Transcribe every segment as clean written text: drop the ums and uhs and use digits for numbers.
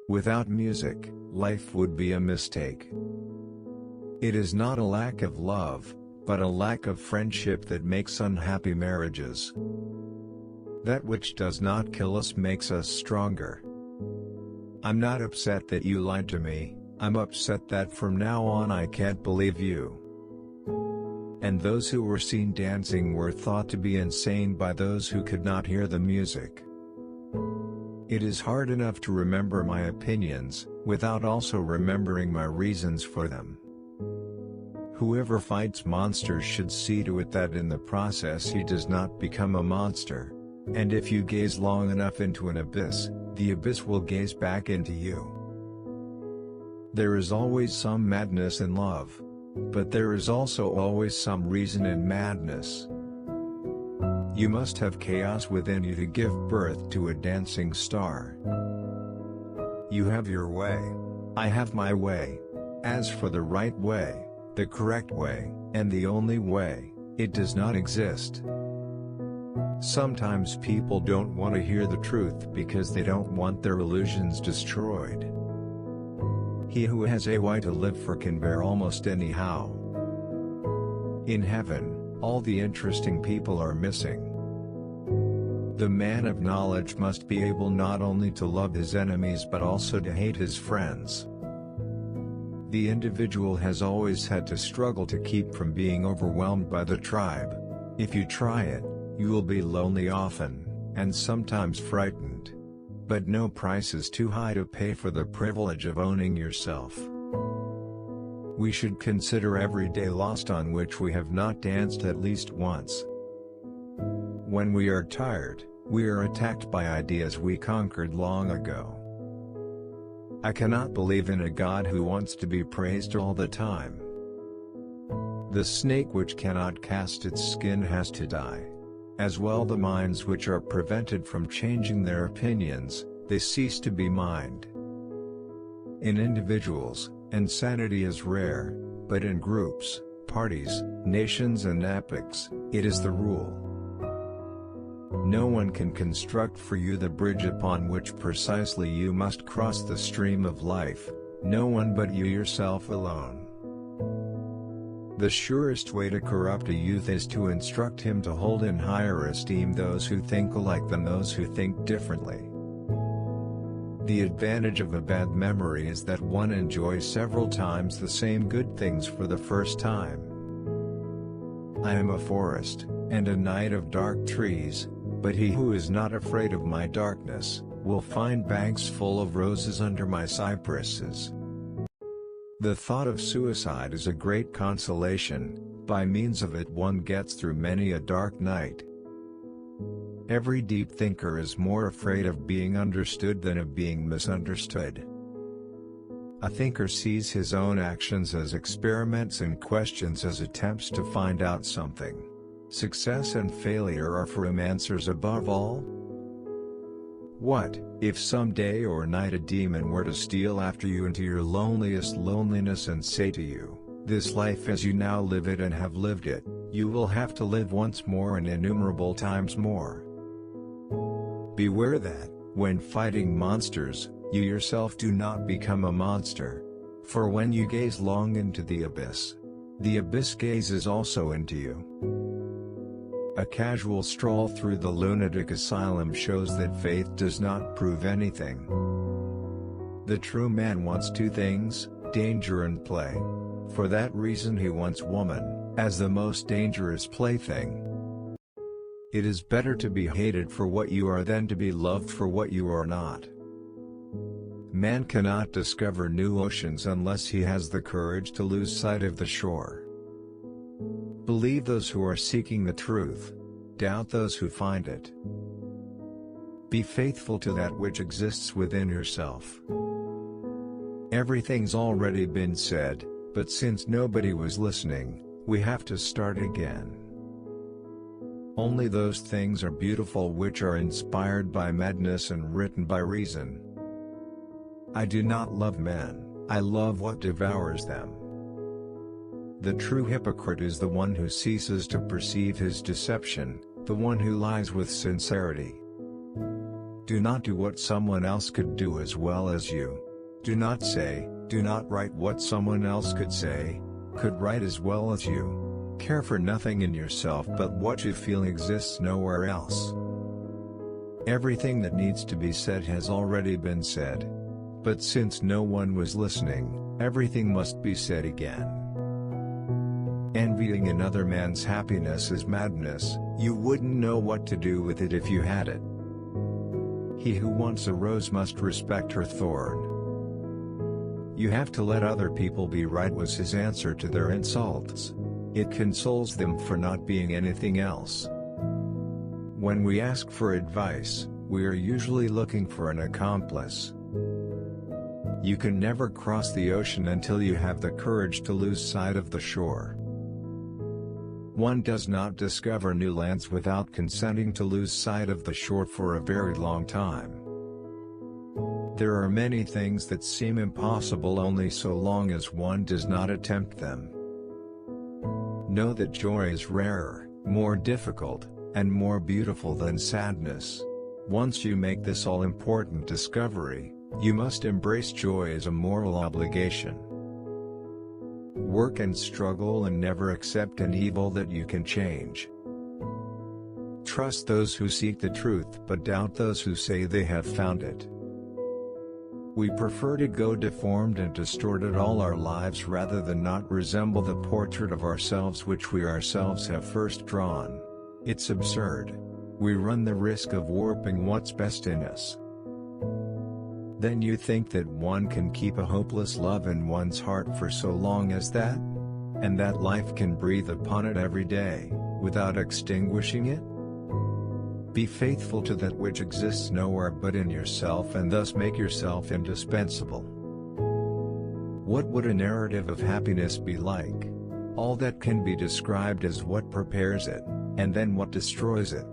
Without music, life would be a mistake. It is not a lack of love, but a lack of friendship that makes unhappy marriages. That which does not kill us makes us stronger. I'm not upset that you lied to me, I'm upset that from now on I can't believe you. And those who were seen dancing were thought to be insane by those who could not hear the music. It is hard enough to remember my opinions, without also remembering my reasons for them. Whoever fights monsters should see to it that in the process he does not become a monster. And if you gaze long enough into an abyss, the abyss will gaze back into you. There is always some madness in love. But there is also always some reason in madness. You must have chaos within you to give birth to a dancing star. You have your way. I have my way. As for the right way, the correct way, and the only way, it does not exist. Sometimes people don't want to hear the truth because they don't want their illusions destroyed. He who has a why to live for can bear almost anyhow. In heaven, all the interesting people are missing. The man of knowledge must be able not only to love his enemies but also to hate his friends. The individual has always had to struggle to keep from being overwhelmed by the tribe. If you try it, you will be lonely often, and sometimes frightened. But no price is too high to pay for the privilege of owning yourself. We should consider every day lost on which we have not danced at least once. When we are tired, we are attacked by ideas we conquered long ago. I cannot believe in a God who wants to be praised all the time. The snake which cannot cast its skin has to die. As well the minds which are prevented from changing their opinions, they cease to be mind. In individuals, insanity is rare, but in groups, parties, nations and epochs, it is the rule. No one can construct for you the bridge upon which precisely you must cross the stream of life, no one but you yourself alone. The surest way to corrupt a youth is to instruct him to hold in higher esteem those who think alike than those who think differently. The advantage of a bad memory is that one enjoys several times the same good things for the first time. I am a forest, and a night of dark trees, but he who is not afraid of my darkness, will find banks full of roses under my cypresses. The thought of suicide is a great consolation, by means of it one gets through many a dark night. Every deep thinker is more afraid of being understood than of being misunderstood. A thinker sees his own actions as experiments and questions as attempts to find out something. Success and failure are for him answers above all. What, if some day or night a demon were to steal after you into your loneliest loneliness and say to you, "This life as you now live it and have lived it, you will have to live once more and innumerable times more." Beware that, when fighting monsters, you yourself do not become a monster. For when you gaze long into the abyss gazes also into you. A casual stroll through the lunatic asylum shows that faith does not prove anything. The true man wants two things, danger and play. For that reason he wants woman, as the most dangerous plaything. It is better to be hated for what you are than to be loved for what you are not. Man cannot discover new oceans unless he has the courage to lose sight of the shore. Believe those who are seeking the truth. Doubt those who find it. Be faithful to that which exists within yourself. Everything's already been said, but since nobody was listening, we have to start again. Only those things are beautiful which are inspired by madness and written by reason. I do not love men, I love what devours them. The true hypocrite is the one who ceases to perceive his deception, the one who lies with sincerity. Do not do what someone else could do as well as you. Do not write what someone else could say, could write as well as you. Care for nothing in yourself but what you feel exists nowhere else. Everything that needs to be said has already been said. But since no one was listening, everything must be said again. Envying another man's happiness is madness. You wouldn't know what to do with it if you had it. He who wants a rose must respect her thorn. You have to let other people be right was his answer to their insults. It consoles them for not being anything else. When we ask for advice, we are usually looking for an accomplice. You can never cross the ocean until you have the courage to lose sight of the shore. One does not discover new lands without consenting to lose sight of the shore for a very long time. There are many things that seem impossible only so long as one does not attempt them. Know that joy is rarer, more difficult, and more beautiful than sadness. Once you make this all-important discovery, you must embrace joy as a moral obligation. Work and struggle and never accept an evil that you can change. Trust those who seek the truth but doubt those who say they have found it. We prefer to go deformed and distorted all our lives rather than not resemble the portrait of ourselves which we ourselves have first drawn. It's absurd. We run the risk of warping what's best in us. Then you think that one can keep a hopeless love in one's heart for so long as that? And that life can breathe upon it every day, without extinguishing it? Be faithful to that which exists nowhere but in yourself and thus make yourself indispensable. What would a narrative of happiness be like? All that can be described as what prepares it, and then what destroys it.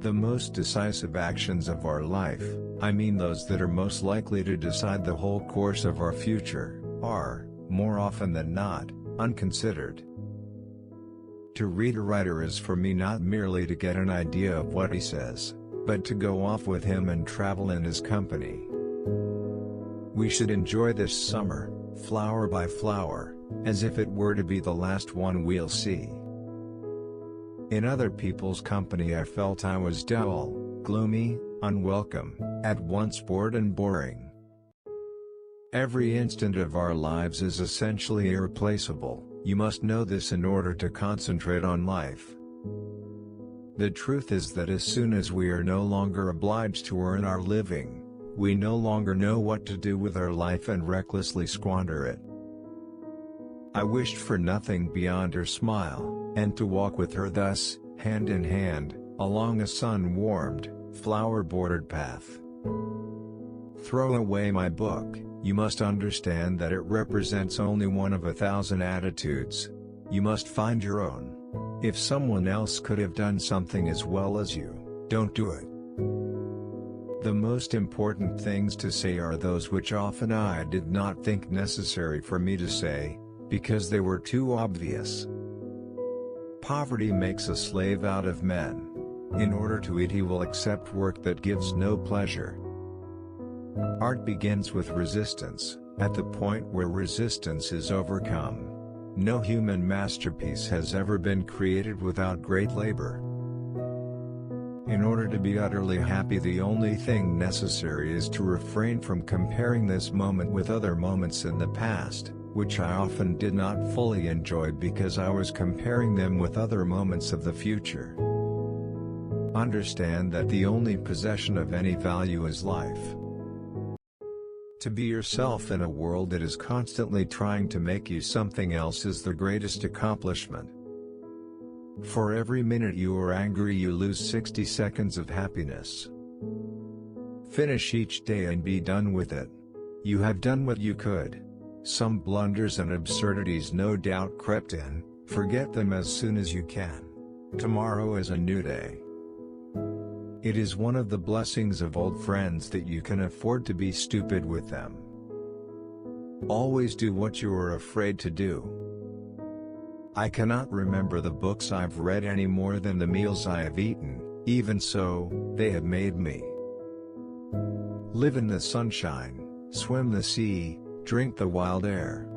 The most decisive actions of our life, I mean those that are most likely to decide the whole course of our future, are, more often than not, unconsidered. To read a writer is for me not merely to get an idea of what he says, but to go off with him and travel in his company. We should enjoy this summer, flower by flower, as if it were to be the last one we'll see. In other people's company I felt I was dull, gloomy, unwelcome, at once bored and boring. Every instant of our lives is essentially irreplaceable. You must know this in order to concentrate on life. The truth is that as soon as we are no longer obliged to earn our living, we no longer know what to do with our life and recklessly squander it. I wished for nothing beyond her smile, and to walk with her thus, hand in hand, along a sun-warmed, flower-bordered path. Throw away my book. You must understand that it represents only one of 1,000 attitudes. You must find your own. If someone else could have done something as well as you, don't do it. The most important things to say are those which often I did not think necessary for me to say, because they were too obvious. Poverty makes a slave out of men. In order to eat he will accept work that gives no pleasure. Art begins with resistance. At the point where resistance is overcome, no human masterpiece has ever been created without great labor. In order to be utterly happy, the only thing necessary is to refrain from comparing this moment with other moments in the past, which I often did not fully enjoy because I was comparing them with other moments of the future. Understand that the only possession of any value is life. To be yourself in a world that is constantly trying to make you something else is the greatest accomplishment. For every minute you are angry you lose 60 seconds of happiness. Finish each day and be done with it. You have done what you could. Some blunders and absurdities no doubt crept in, forget them as soon as you can. Tomorrow is a new day. It is one of the blessings of old friends that you can afford to be stupid with them. Always do what you are afraid to do. I cannot remember the books I've read any more than the meals I have eaten, Even so, they have made me live in the sunshine, swim the sea, drink the wild air.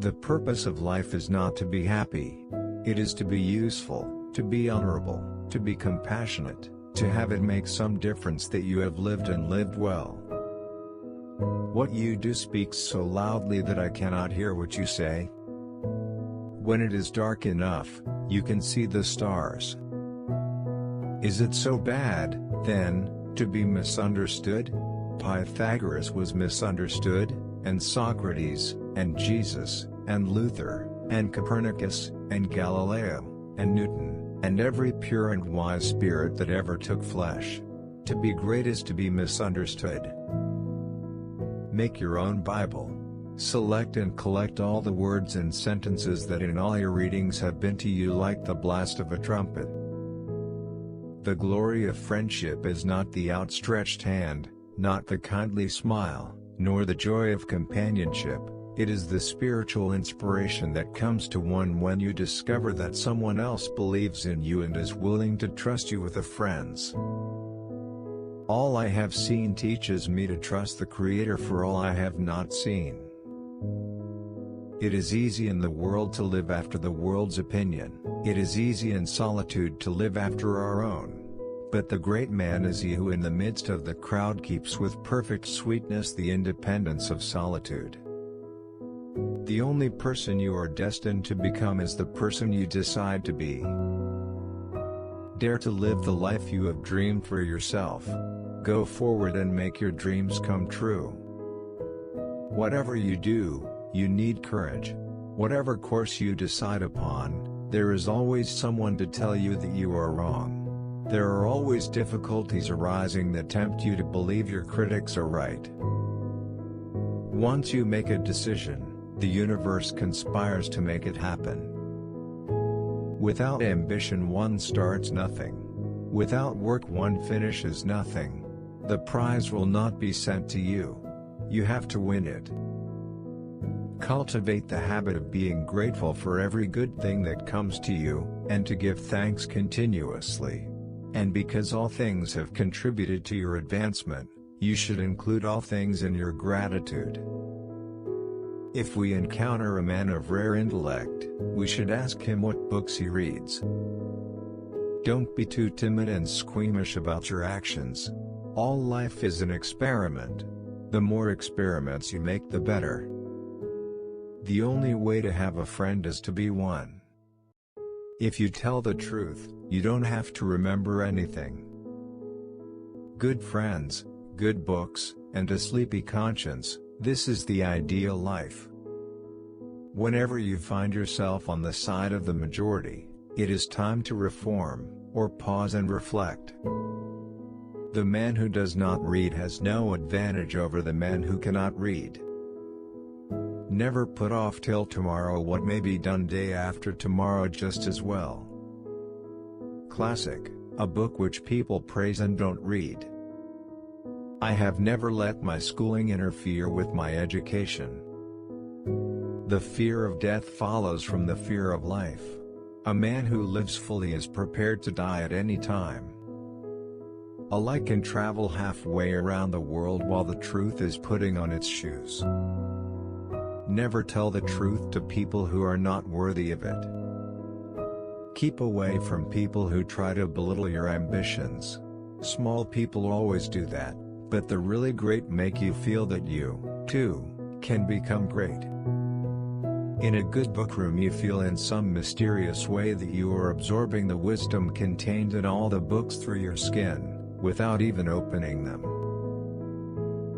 The purpose of life is not to be happy. It is to be useful, to be honorable, to be compassionate, to have it make some difference that you have lived and lived well. What you do speaks so loudly that I cannot hear what you say. When it is dark enough, you can see the stars. Is it so bad, then, to be misunderstood? Pythagoras was misunderstood, and Socrates, and Jesus, and Luther, and Copernicus, and Galileo, and Newton, and every pure and wise spirit that ever took flesh. To be great is to be misunderstood. Make your own Bible. Select and collect all the words and sentences that in all your readings have been to you like the blast of a trumpet. The glory of friendship is not the outstretched hand, not the kindly smile, nor the joy of companionship. It is the spiritual inspiration that comes to one when you discover that someone else believes in you and is willing to trust you with the friends. All I have seen teaches me to trust the Creator for all I have not seen. It is easy in the world to live after the world's opinion. It is easy in solitude to live after our own. But the great man is he who in the midst of the crowd keeps with perfect sweetness the independence of solitude. The only person you are destined to become is the person you decide to be. Dare to live the life you have dreamed for yourself. Go forward and make your dreams come true. Whatever you do, you need courage. Whatever course you decide upon, there is always someone to tell you that you are wrong. There are always difficulties arising that tempt you to believe your critics are right. Once you make a decision, the universe conspires to make it happen. Without ambition one starts nothing. Without work one finishes nothing. The prize will not be sent to you. You have to win it. Cultivate the habit of being grateful for every good thing that comes to you, and to give thanks continuously. And because all things have contributed to your advancement, you should include all things in your gratitude. If we encounter a man of rare intellect, we should ask him what books he reads. Don't be too timid and squeamish about your actions. All life is an experiment. The more experiments you make, the better. The only way to have a friend is to be one. If you tell the truth, you don't have to remember anything. Good friends, good books, and a sleepy conscience, this is the ideal life. Whenever you find yourself on the side of the majority, it is time to reform, or pause and reflect. The man who does not read has no advantage over the man who cannot read. Never put off till tomorrow what may be done day after tomorrow just as well. Classic, a book which people praise and don't read. I have never let my schooling interfere with my education. The fear of death follows from the fear of life. A man who lives fully is prepared to die at any time. A light can travel halfway around the world while the truth is putting on its shoes. Never tell the truth to people who are not worthy of it. Keep away from people who try to belittle your ambitions. Small people always do that, but the really great make you feel that you, too, can become great. In a good book room you feel in some mysterious way that you are absorbing the wisdom contained in all the books through your skin, without even opening them.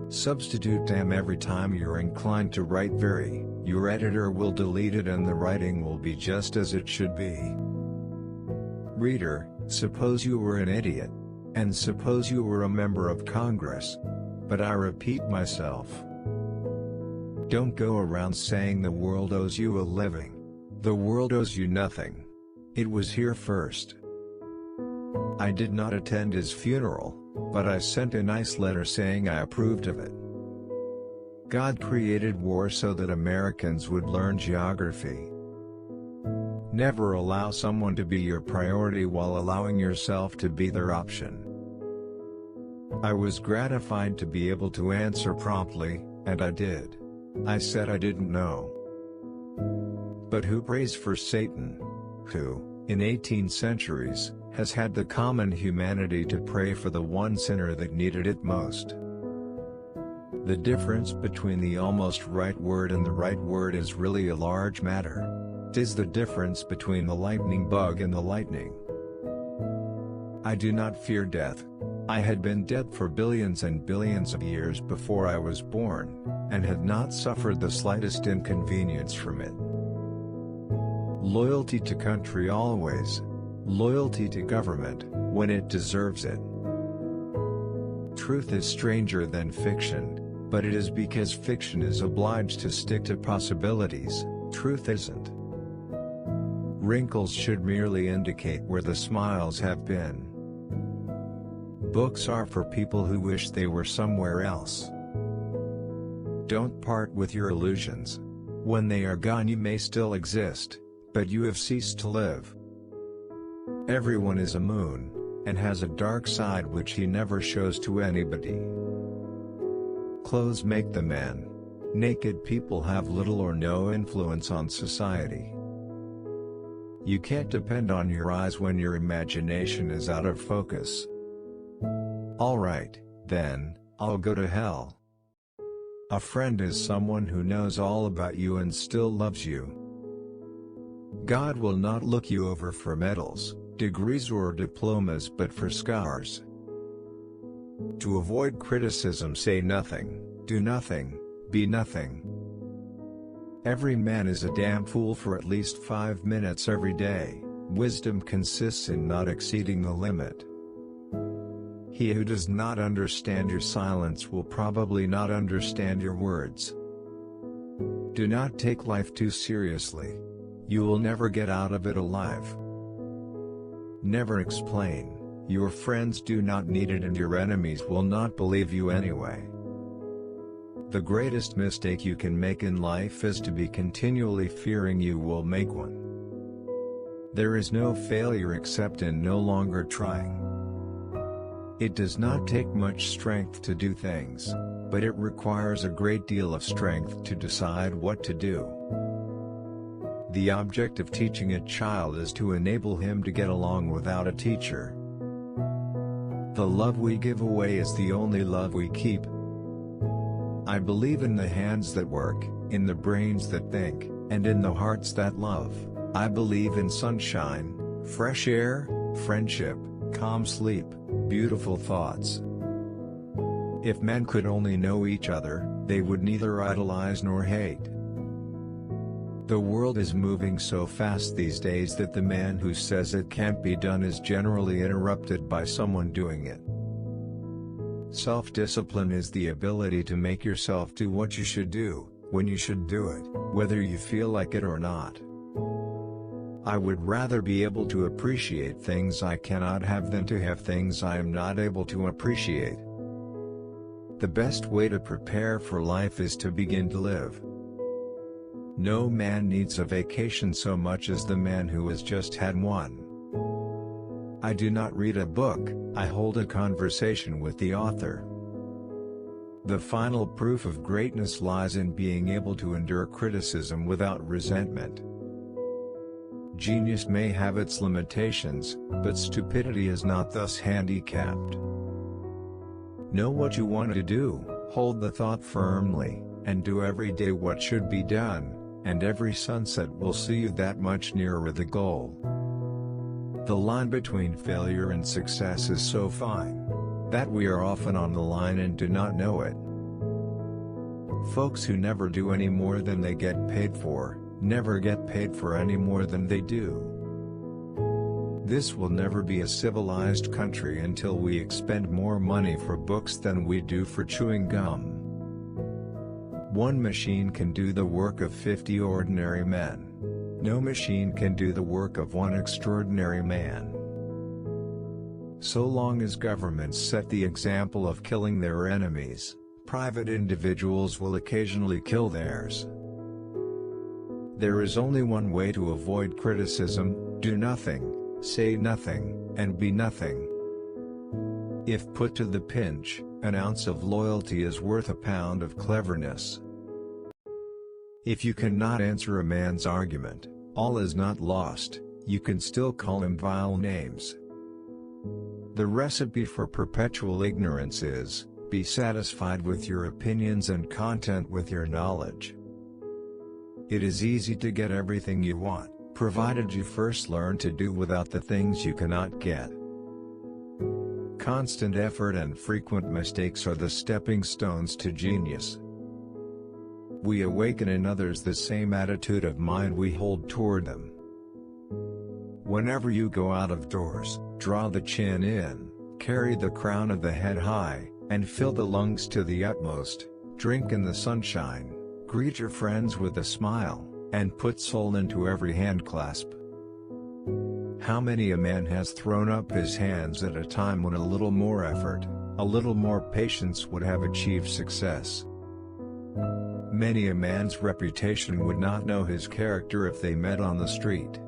Substitute damn every time you're inclined to write very, your editor will delete it and the writing will be just as it should be. Reader, suppose you were an idiot. And suppose you were a member of Congress. But I repeat myself. Don't go around saying the world owes you a living. The world owes you nothing. It was here first. I did not attend his funeral, but I sent a nice letter saying I approved of it. God created war so that Americans would learn geography. Never allow someone to be your priority while allowing yourself to be their option. I was gratified to be able to answer promptly, and I did. I said I didn't know. But who prays for Satan? Who, in 18 centuries, has had the common humanity to pray for the one sinner that needed it most? The difference between the almost right word and the right word is really a large matter. 'Tis the difference between the lightning bug and the lightning. I do not fear death. I had been dead for billions and billions of years before I was born, and had not suffered the slightest inconvenience from it. Loyalty to country always. Loyalty to government, when it deserves it. Truth is stranger than fiction, but it is because fiction is obliged to stick to possibilities, truth isn't. Wrinkles should merely indicate where the smiles have been. Books are for people who wish they were somewhere else. Don't part with your illusions. When they are gone you may still exist, but you have ceased to live. Everyone is a moon, and has a dark side which he never shows to anybody. Clothes make the man. Naked people have little or no influence on society. You can't depend on your eyes when your imagination is out of focus. Alright, then, I'll go to hell. A friend is someone who knows all about you and still loves you. God will not look you over for medals, degrees or diplomas but for scars. To avoid criticism say nothing, do nothing, be nothing. Every man is a damn fool for at least 5 minutes every day. Wisdom consists in not exceeding the limit. He who does not understand your silence will probably not understand your words. Do not take life too seriously. You will never get out of it alive. Never explain. Your friends do not need it and your enemies will not believe you anyway. The greatest mistake you can make in life is to be continually fearing you will make one. There is no failure except in no longer trying. It does not take much strength to do things, but it requires a great deal of strength to decide what to do. The object of teaching a child is to enable him to get along without a teacher. The love we give away is the only love we keep. I believe in the hands that work, in the brains that think, and in the hearts that love. I believe in sunshine, fresh air, friendship, calm sleep, beautiful thoughts. If men could only know each other, they would neither idolize nor hate. The world is moving so fast these days that the man who says it can't be done is generally interrupted by someone doing it. Self-discipline is the ability to make yourself do what you should do, when you should do it, whether you feel like it or not. I would rather be able to appreciate things I cannot have than to have things I am not able to appreciate. The best way to prepare for life is to begin to live. No man needs a vacation so much as the man who has just had one. I do not read a book, I hold a conversation with the author. The final proof of greatness lies in being able to endure criticism without resentment. Genius may have its limitations, but stupidity is not thus handicapped. Know what you want to do, hold the thought firmly, and do every day what should be done, and every sunset will see you that much nearer the goal. The line between failure and success is so fine that we are often on the line and do not know it. Folks who never do any more than they get paid for, never get paid for any more than they do. This will never be a civilized country until we expend more money for books than we do for chewing gum. One machine can do the work of 50 ordinary men. No machine can do the work of one extraordinary man. So long as governments set the example of killing their enemies, private individuals will occasionally kill theirs. There is only one way to avoid criticism: do nothing, say nothing, and be nothing. If put to the pinch, an ounce of loyalty is worth a pound of cleverness. If you cannot answer a man's argument, all is not lost, you can still call him vile names. The recipe for perpetual ignorance is, be satisfied with your opinions and content with your knowledge. It is easy to get everything you want, provided you first learn to do without the things you cannot get. Constant effort and frequent mistakes are the stepping stones to genius. We awaken in others the same attitude of mind we hold toward them. Whenever you go out of doors, draw the chin in, carry the crown of the head high, and fill the lungs to the utmost, drink in the sunshine, greet your friends with a smile, and put soul into every handclasp. How many a man has thrown up his hands at a time when a little more effort, a little more patience would have achieved success. Many a man's reputation would not know his character if they met on the street.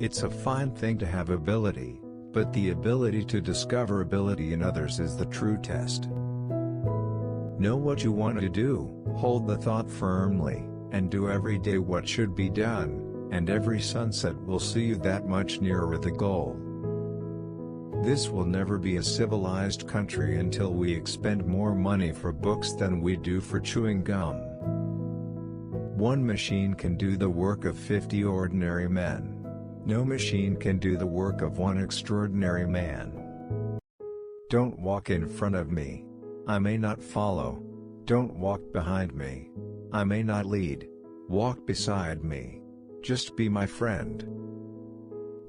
It's a fine thing to have ability, but the ability to discover ability in others is the true test. Know what you want to do, hold the thought firmly, and do every day what should be done, and every sunset will see you that much nearer the goal. This will never be a civilized country until we expend more money for books than we do for chewing gum. One machine can do the work of 50 ordinary men. No machine can do the work of one extraordinary man. Don't walk in front of me. I may not follow. Don't walk behind me. I may not lead. Walk beside me. Just be my friend.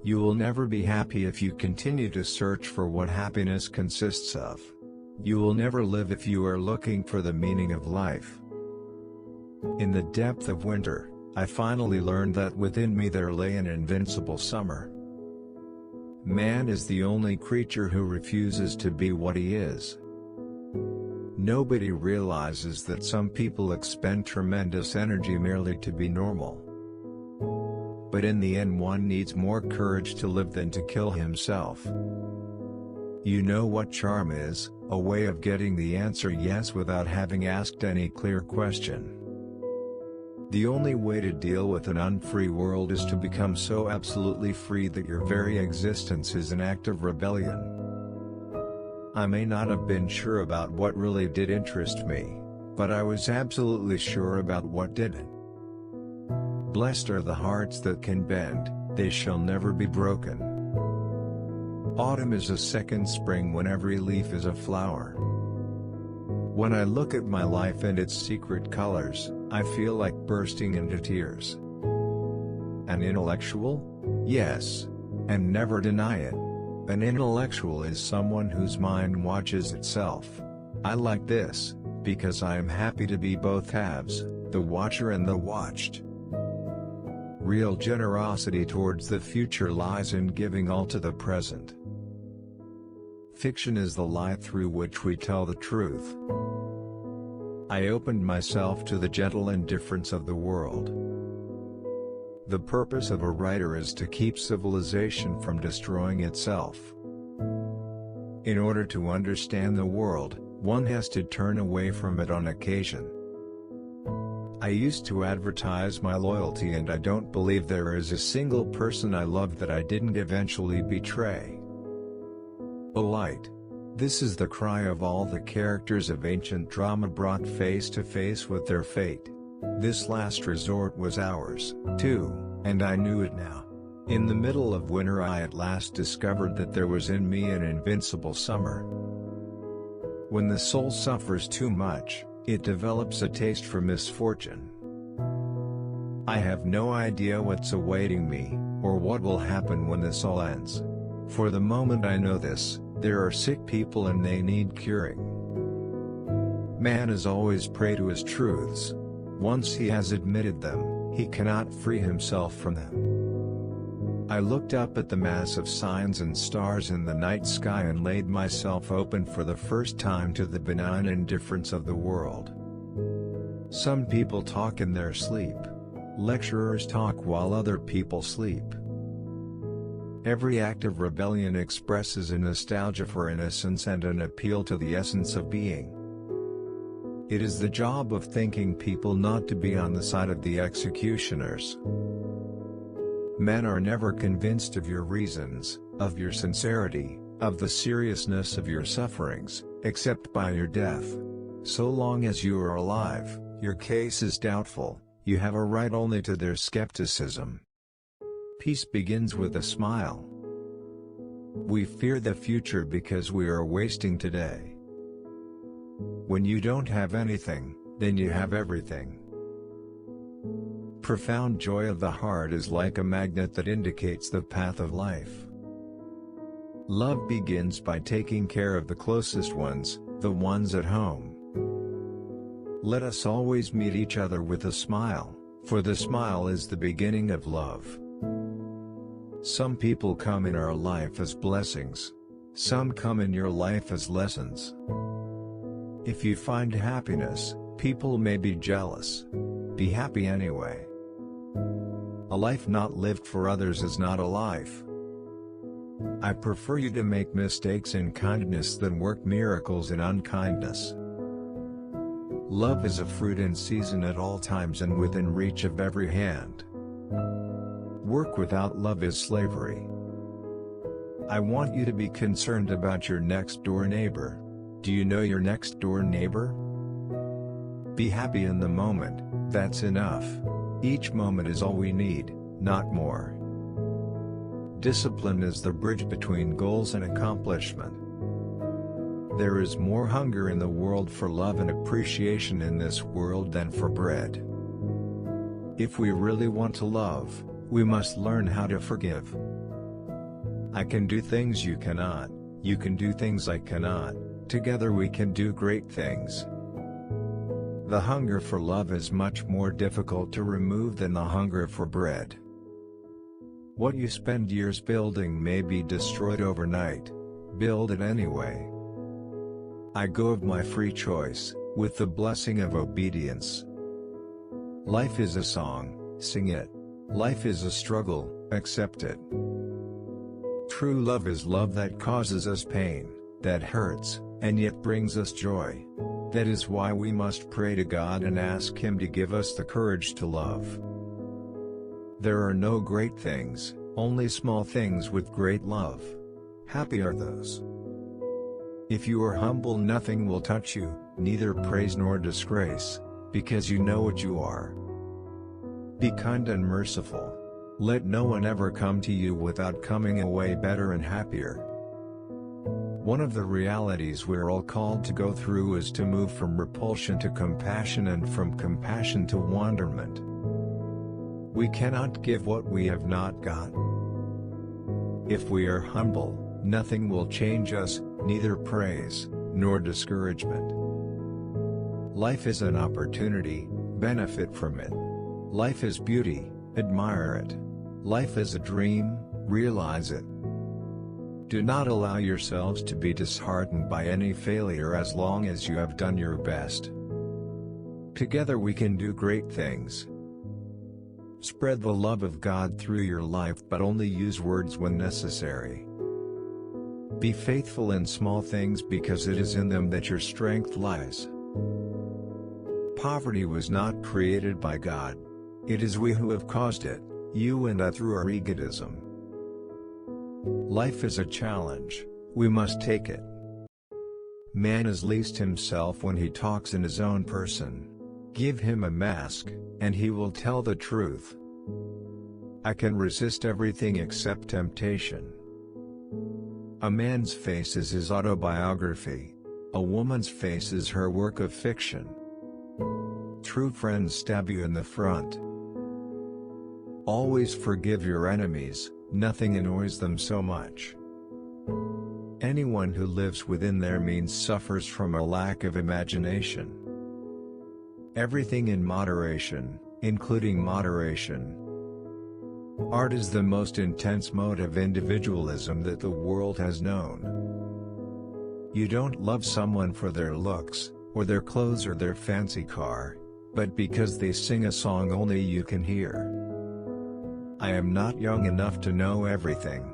You will never be happy if you continue to search for what happiness consists of. You will never live if you are looking for the meaning of life. In the depth of winter, I finally learned that within me there lay an invincible summer. Man is the only creature who refuses to be what he is. Nobody realizes that some people expend tremendous energy merely to be normal. But in the end one needs more courage to live than to kill himself. You know what charm is, a way of getting the answer yes without having asked any clear question. The only way to deal with an unfree world is to become so absolutely free that your very existence is an act of rebellion. I may not have been sure about what really did interest me, but I was absolutely sure about what didn't. Blessed are the hearts that can bend, they shall never be broken. Autumn is a second spring when every leaf is a flower. When I look at my life and its secret colors, I feel like bursting into tears. An intellectual? Yes. And never deny it. An intellectual is someone whose mind watches itself. I like this, because I am happy to be both halves, the watcher and the watched. Real generosity towards the future lies in giving all to the present. Fiction is the lie through which we tell the truth. I opened myself to the gentle indifference of the world. The purpose of a writer is to keep civilization from destroying itself. In order to understand the world, one has to turn away from it on occasion. I used to advertise my loyalty and I don't believe there is a single person I loved that I didn't eventually betray. A light. This is the cry of all the characters of ancient drama brought face to face with their fate. This last resort was ours, too, and I knew it now. In the middle of winter I at last discovered that there was in me an invincible summer. When the soul suffers too much, it develops a taste for misfortune. I have no idea what's awaiting me, or what will happen when this all ends. For the moment I know this, there are sick people and they need curing. Man is always prey to his truths. Once he has admitted them, he cannot free himself from them. I looked up at the mass of signs and stars in the night sky and laid myself open for the first time to the benign indifference of the world. Some people talk in their sleep. Lecturers talk while other people sleep. Every act of rebellion expresses a nostalgia for innocence and an appeal to the essence of being. It is the job of thinking people not to be on the side of the executioners. Men are never convinced of your reasons, of your sincerity, of the seriousness of your sufferings, except by your death. So long as you are alive, your case is doubtful, you have a right only to their skepticism. Peace begins with a smile. We fear the future because we are wasting today. When you don't have anything, then you have everything. Profound joy of the heart is like a magnet that indicates the path of life. Love begins by taking care of the closest ones, the ones at home. Let us always meet each other with a smile, for the smile is the beginning of love. Some people come in our life as blessings. Some come in your life as lessons. If you find happiness, people may be jealous. Be happy anyway. A life not lived for others is not a life. I prefer you to make mistakes in kindness than work miracles in unkindness. Love is a fruit in season at all times and within reach of every hand. Work without love is slavery. I want you to be concerned about your next door neighbor. Do you know your next door neighbor? Be happy in the moment, that's enough. Each moment is all we need, not more. Discipline is the bridge between goals and accomplishment. There is more hunger in the world for love and appreciation in this world than for bread. If we really want to love, we must learn how to forgive. I can do things you cannot, you can do things I cannot, together we can do great things. The hunger for love is much more difficult to remove than the hunger for bread. What you spend years building may be destroyed overnight. Build it anyway. I go of my free choice, with the blessing of obedience. Life is a song, sing it. Life is a struggle, accept it. True love is love that causes us pain, that hurts, and yet brings us joy. That is why we must pray to God and ask Him to give us the courage to love. There are no great things, only small things with great love. Happy are those. If you are humble, nothing will touch you, neither praise nor disgrace, because you know what you are. Be kind and merciful. Let no one ever come to you without coming away better and happier. One of the realities we're all called to go through is to move from repulsion to compassion and from compassion to wonderment. We cannot give what we have not got. If we are humble, nothing will change us, neither praise, nor discouragement. Life is an opportunity, benefit from it. Life is beauty, admire it. Life is a dream, realize it. Do not allow yourselves to be disheartened by any failure as long as you have done your best. Together we can do great things. Spread the love of God through your life, but only use words when necessary. Be faithful in small things because it is in them that your strength lies. Poverty was not created by God. It is we who have caused it, you and I, through our egotism. Life is a challenge, we must take it. Man is least himself when he talks in his own person. Give him a mask, and he will tell the truth. I can resist everything except temptation. A man's face is his autobiography. A woman's face is her work of fiction. True friends stab you in the front. Always forgive your enemies, nothing annoys them so much. Anyone who lives within their means suffers from a lack of imagination. Everything in moderation, including moderation. Art is the most intense mode of individualism that the world has known. You don't love someone for their looks, or their clothes or their fancy car. but because they sing a song only you can hear. I am not young enough to know everything.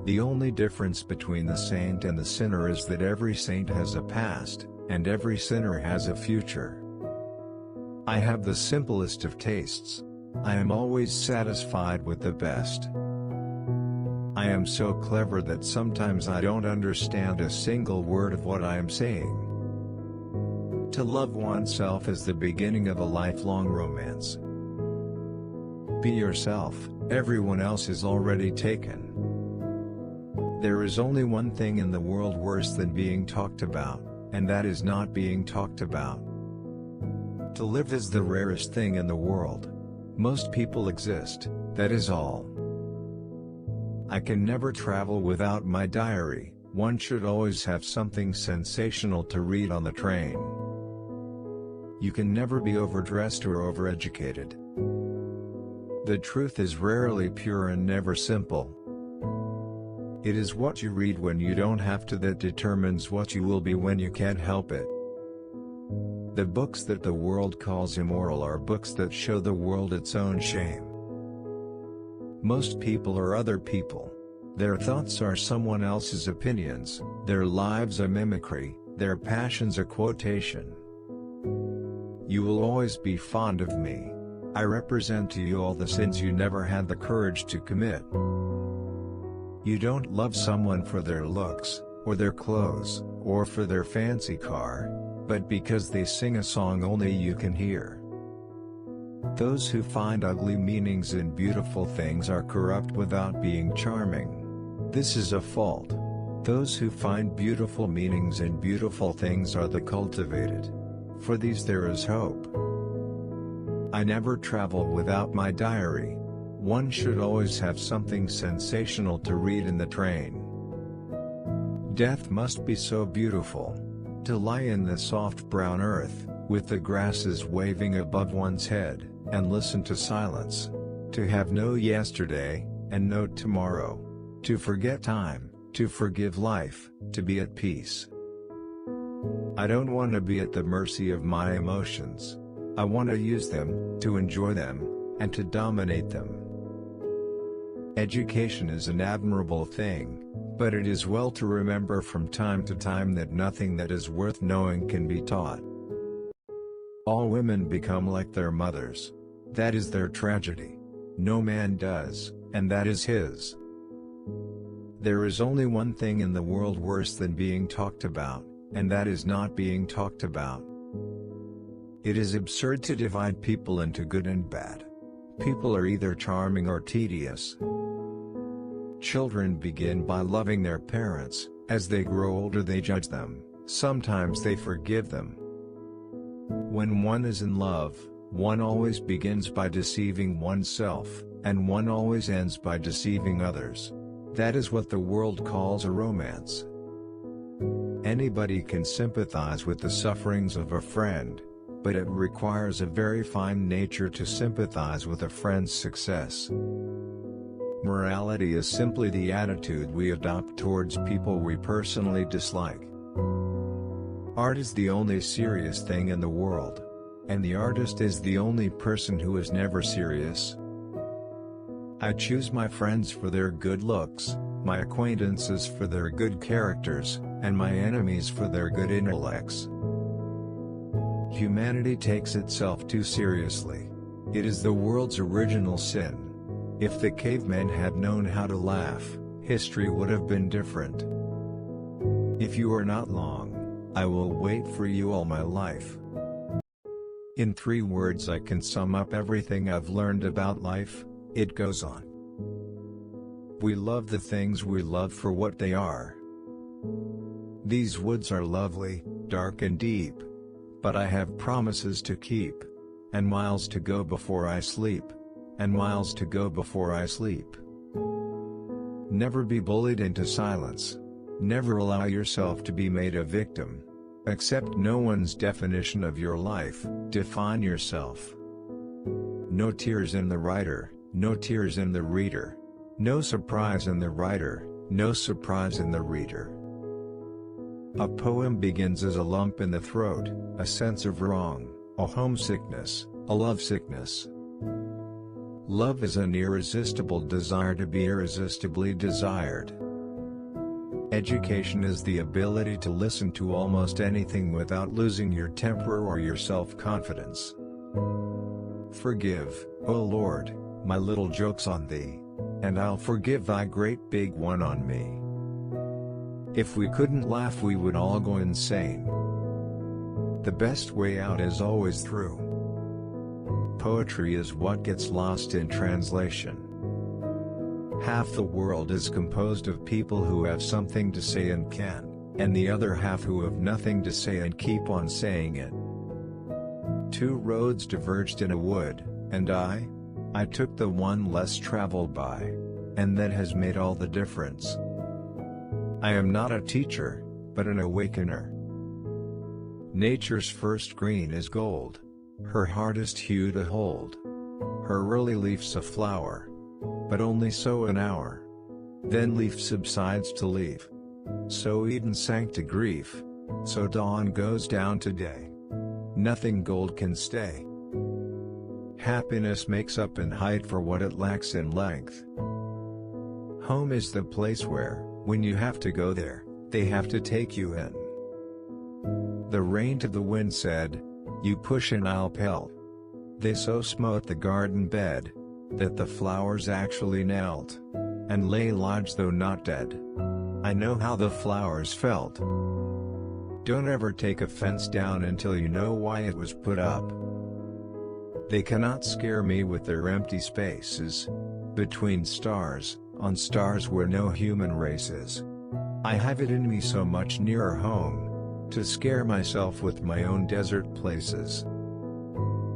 The only difference between the saint and the sinner is that every saint has a past, and every sinner has a future. I have the simplest of tastes. I am always satisfied with the best. I am so clever that sometimes I don't understand a single word of what I am saying. To love oneself is the beginning of a lifelong romance. Be yourself, everyone else is already taken. There is only one thing in the world worse than being talked about, and that is not being talked about. To live is the rarest thing in the world. Most people exist, that is all. I can never travel without my diary. One should always have something sensational to read on the train. You can never be overdressed or overeducated. The truth is rarely pure and never simple. It is what you read when you don't have to that determines what you will be when you can't help it. The books that the world calls immoral are books that show the world its own shame. Most people are other people. Their thoughts are someone else's opinions, their lives a mimicry, their passions a quotation. You will always be fond of me. I represent to you all the sins you never had the courage to commit. You don't love someone for their looks, or their clothes, or for their fancy car, but because they sing a song only you can hear. Those who find ugly meanings in beautiful things are corrupt without being charming. This is a fault. Those who find beautiful meanings in beautiful things are the cultivated. For these there is hope. I never travel without my diary. One should always have something sensational to read in the train. Death must be so beautiful. To lie in the soft brown earth, with the grasses waving above one's head, and listen to silence. To have no yesterday, and no tomorrow. To forget time, to forgive life, to be at peace. I don't want to be at the mercy of my emotions. I want to use them, to enjoy them, and to dominate them. Education is an admirable thing, but it is well to remember from time to time that nothing that is worth knowing can be taught. All women become like their mothers. That is their tragedy. No man does, and that is his. There is only one thing in the world worse than being talked about, and that is not being talked about. It is absurd to divide people into good and bad. People are either charming or tedious. Children begin by loving their parents. As they grow older they judge them, sometimes they forgive them. When one is in love, one always begins by deceiving oneself, and one always ends by deceiving others. That is what the world calls a romance. Anybody can sympathize with the sufferings of a friend, but it requires a very fine nature to sympathize with a friend's success. Morality is simply the attitude we adopt towards people we personally dislike. Art is the only serious thing in the world. And the artist is the only person who is never serious. I choose my friends for their good looks, my acquaintances for their good characters, and my enemies for their good intellects. Humanity takes itself too seriously. It is the world's original sin. If the cavemen had known how to laugh, history would have been different. If you are not long, I will wait for you all my life. In 3 words I can sum up everything I've learned about life. It goes on. We love the things we love for what they are. These woods are lovely, dark and deep. But I have promises to keep. And miles to go before I sleep. And miles to go before I sleep. Never be bullied into silence. Never allow yourself to be made a victim. Accept no one's definition of your life, define yourself. No tears in the writer, no tears in the reader. No surprise in the writer, no surprise in the reader. A poem begins as a lump in the throat, a sense of wrong, a homesickness, a lovesickness. Love is an irresistible desire to be irresistibly desired. Education is the ability to listen to almost anything without losing your temper or your self-confidence. Forgive, O Lord, my little jokes on thee, and I'll forgive thy great big one on me. If we couldn't laugh we would all go insane. The best way out is always through. Poetry is what gets lost in translation. Half the world is composed of people who have something to say and can, and the other half who have nothing to say and keep on saying it. Two roads diverged in a wood, and I took the one less traveled by. And that has made all the difference. I am not a teacher, but an awakener. Nature's first green is gold, her hardest hue to hold. Her early leaf's a flower, but only so an hour. Then leaf subsides to leaf. So Eden sank to grief, so dawn goes down to day. Nothing gold can stay. Happiness makes up in height for what it lacks in length. Home is the place where, when you have to go there, they have to take you in. The rain to the wind said, "You push and I'll pelt." They so smote the garden bed, that the flowers actually knelt, and lay lodged though not dead. I know how the flowers felt. Don't ever take a fence down until you know why it was put up. They cannot scare me with their empty spaces, between stars, on stars where no human race is. I have it in me so much nearer home, to scare myself with my own desert places.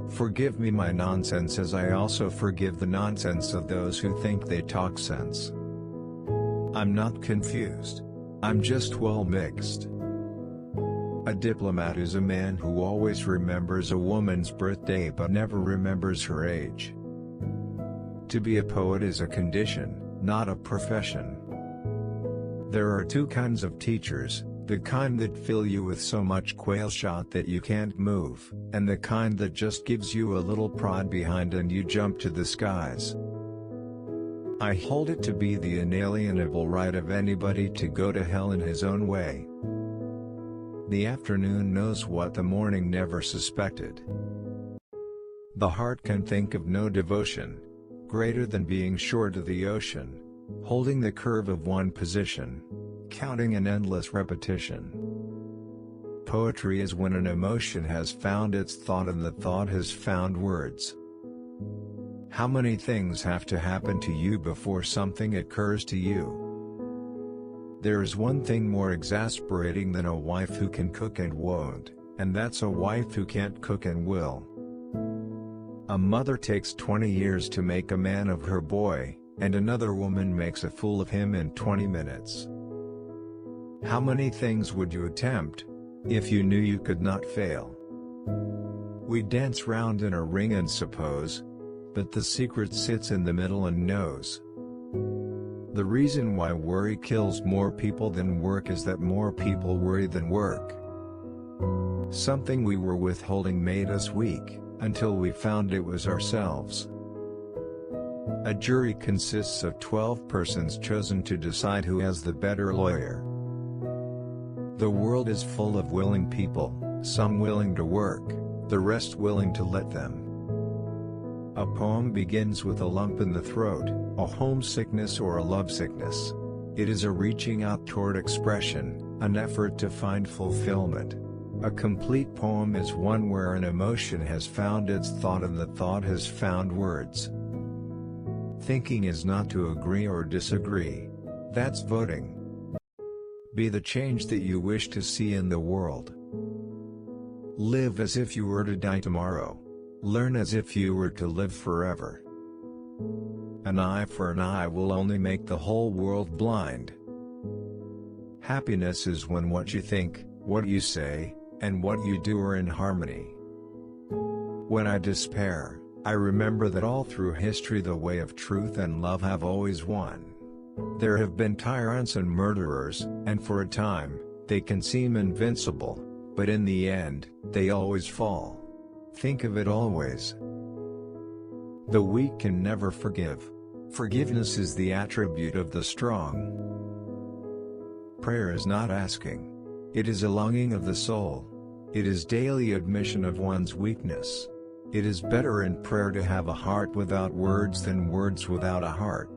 Forgive me my nonsense as I also forgive the nonsense of those who think they talk sense. I'm not confused. I'm just well mixed. A diplomat is a man who always remembers a woman's birthday but never remembers her age. To be a poet is a condition, not a profession. There are two kinds of teachers, the kind that fill you with so much quail shot that you can't move, and the kind that just gives you a little prod behind and you jump to the skies. I hold it to be the inalienable right of anybody to go to hell in his own way. The afternoon knows what the morning never suspected. The heart can think of no devotion greater than being short of the ocean, holding the curve of one position, counting an endless repetition. Poetry is when an emotion has found its thought and the thought has found words. How many things have to happen to you before something occurs to you? There is one thing more exasperating than a wife who can cook and won't, and that's a wife who can't cook and will. A mother takes 20 years to make a man of her boy, and another woman makes a fool of him in 20 minutes. How many things would you attempt, if you knew you could not fail? We dance round in a ring and suppose, but the secret sits in the middle and knows. The reason why worry kills more people than work is that more people worry than work. Something we were withholding made us weak, until we found it was ourselves. A jury consists of 12 persons chosen to decide who has the better lawyer. The world is full of willing people, some willing to work, the rest willing to let them. A poem begins with a lump in the throat, a homesickness or a lovesickness. It is a reaching out toward expression, an effort to find fulfillment. A complete poem is one where an emotion has found its thought and the thought has found words. Thinking is not to agree or disagree. That's voting. Be the change that you wish to see in the world. Live as if you were to die tomorrow. Learn as if you were to live forever. An eye for an eye will only make the whole world blind. Happiness is when what you think, what you say, and what you do are in harmony. When I despair, I remember that all through history the way of truth and love have always won. There have been tyrants and murderers, and for a time, they can seem invincible, but in the end, they always fall. Think of it always. The weak can never forgive. Forgiveness is the attribute of the strong. Prayer is not asking. It is a longing of the soul. It is daily admission of one's weakness. It is better in prayer to have a heart without words than words without a heart.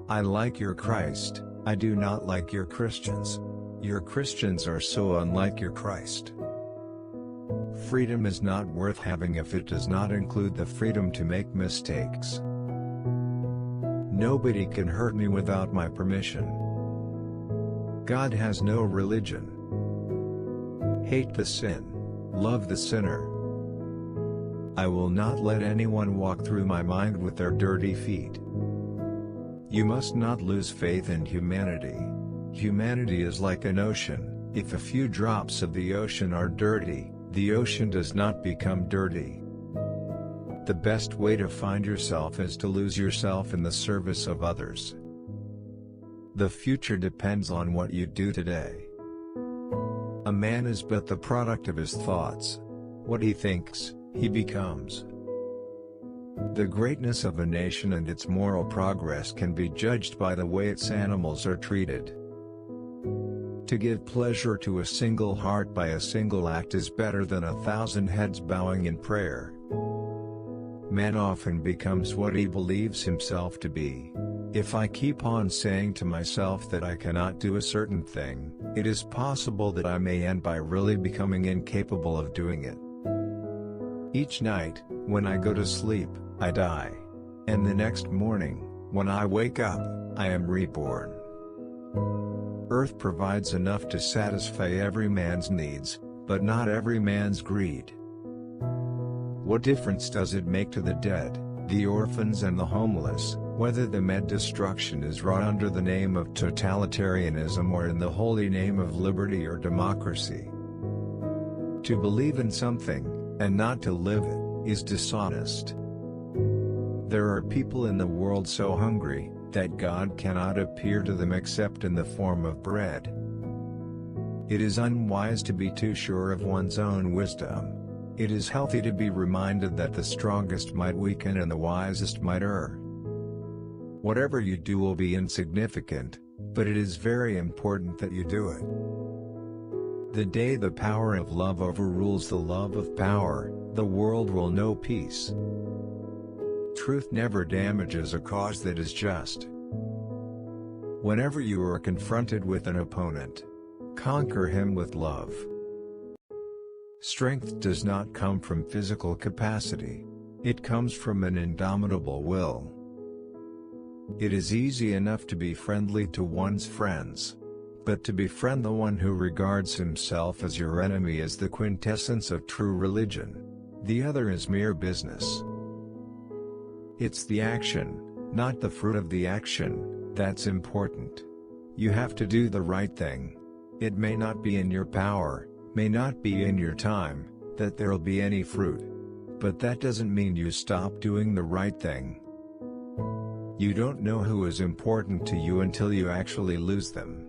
I like your Christ, I do not like your Christians. Your Christians are so unlike your Christ. Freedom is not worth having if it does not include the freedom to make mistakes. Nobody can hurt me without my permission. God has no religion. Hate the sin, love the sinner. I will not let anyone walk through my mind with their dirty feet. You must not lose faith in humanity. Humanity is like an ocean. If a few drops of the ocean are dirty, the ocean does not become dirty. The best way to find yourself is to lose yourself in the service of others. The future depends on what you do today. A man is but the product of his thoughts. What he thinks, he becomes. The greatness of a nation and its moral progress can be judged by the way its animals are treated. To give pleasure to a single heart by a single act is better than 1,000 heads bowing in prayer. Man often becomes what he believes himself to be. If I keep on saying to myself that I cannot do a certain thing, it is possible that I may end by really becoming incapable of doing it. Each night, when I go to sleep, I die. And the next morning, when I wake up, I am reborn. Earth provides enough to satisfy every man's needs, but not every man's greed. What difference does it make to the dead, the orphans and the homeless, whether the med destruction is wrought under the name of totalitarianism or in the holy name of liberty or democracy? To believe in something, and not to live it, is dishonest. There are people in the world so hungry, that God cannot appear to them except in the form of bread. It is unwise to be too sure of one's own wisdom. It is healthy to be reminded that the strongest might weaken and the wisest might err. Whatever you do will be insignificant, but it is very important that you do it. The day the power of love overrules the love of power, the world will know peace. Truth never damages a cause that is just. Whenever you are confronted with an opponent, conquer him with love. Strength does not come from physical capacity. It comes from an indomitable will. It is easy enough to be friendly to one's friends. But to befriend the one who regards himself as your enemy is the quintessence of true religion. The other is mere business. It's the action, not the fruit of the action, that's important. You have to do the right thing. It may not be in your power, may not be in your time, that there'll be any fruit. But that doesn't mean you stop doing the right thing. You don't know who is important to you until you actually lose them.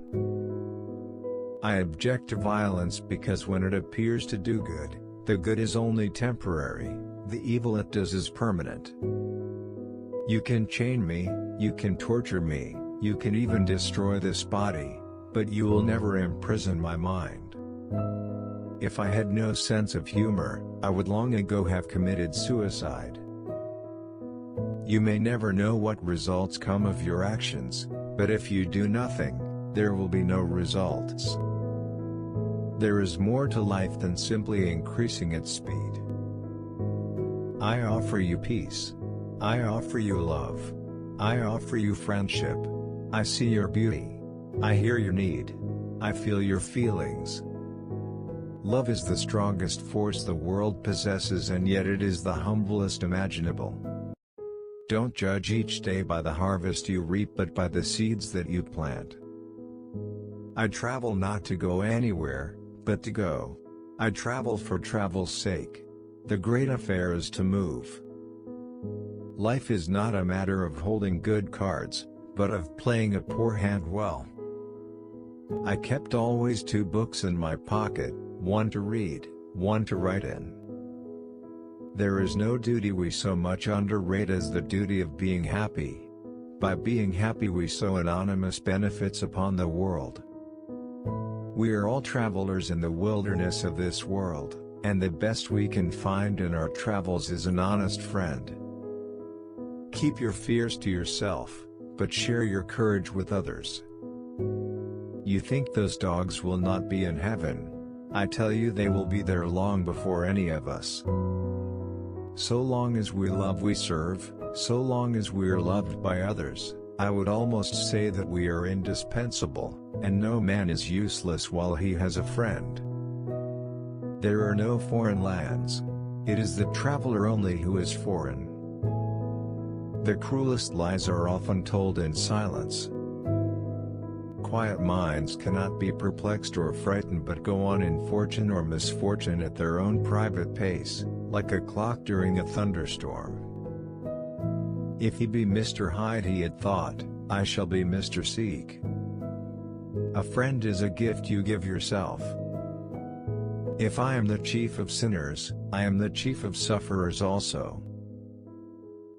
I object to violence because when it appears to do good, the good is only temporary, the evil it does is permanent. You can chain me, you can torture me, you can even destroy this body, but you will never imprison my mind. If I had no sense of humor, I would long ago have committed suicide. You may never know what results come of your actions, but if you do nothing, there will be no results. There is more to life than simply increasing its speed. I offer you peace. I offer you love. I offer you friendship. I see your beauty. I hear your need. I feel your feelings. Love is the strongest force the world possesses, and yet it is the humblest imaginable. Don't judge each day by the harvest you reap but by the seeds that you plant. I travel not to go anywhere, but to go. I travel for travel's sake. The great affair is to move. Life is not a matter of holding good cards, but of playing a poor hand well. I kept always 2 books in my pocket, one to read, one to write in. There is no duty we so much underrate as the duty of being happy. By being happy we sow anonymous benefits upon the world. We are all travelers in the wilderness of this world, and the best we can find in our travels is an honest friend. Keep your fears to yourself, but share your courage with others. You think those dogs will not be in heaven? I tell you they will be there long before any of us. So long as we love we serve, so long as we are loved by others, I would almost say that we are indispensable, and no man is useless while he has a friend. There are no foreign lands. It is the traveler only who is foreign. The cruelest lies are often told in silence. Quiet minds cannot be perplexed or frightened but go on in fortune or misfortune at their own private pace, like a clock during a thunderstorm. If he be Mr. Hyde he had thought, I shall be Mr. Seek. A friend is a gift you give yourself. If I am the chief of sinners, I am the chief of sufferers also.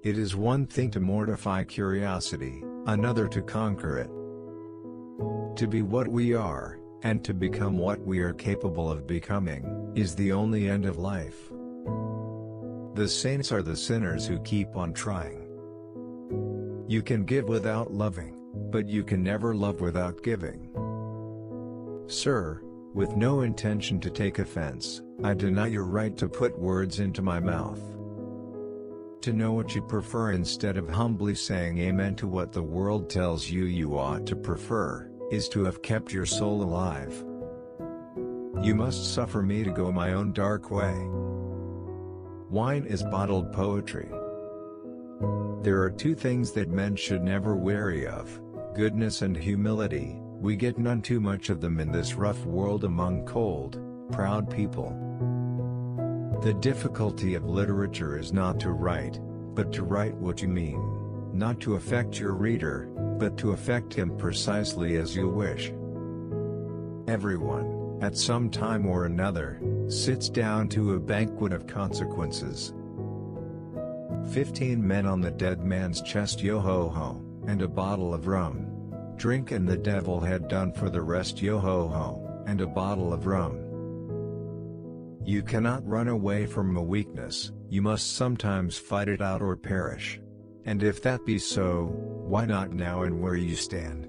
It is one thing to mortify curiosity, another to conquer it. To be what we are, and to become what we are capable of becoming, is the only end of life. The saints are the sinners who keep on trying. You can give without loving, but you can never love without giving. Sir, with no intention to take offense, I deny your right to put words into my mouth. To know what you prefer instead of humbly saying amen to what the world tells you you ought to prefer, is to have kept your soul alive. You must suffer me to go my own dark way. Wine is bottled poetry. There are two things that men should never weary of, goodness and humility. We get none too much of them in this rough world among cold, proud people. The difficulty of literature is not to write, but to write what you mean, not to affect your reader, but to affect him precisely as you wish. Everyone, at some time or another, sits down to a banquet of consequences. 15 men on the dead man's chest yo-ho-ho, and a bottle of rum. Drink and the devil had done for the rest yo-ho-ho, and a bottle of rum. You cannot run away from a weakness, you must sometimes fight it out or perish. And if that be so, why not now and where you stand?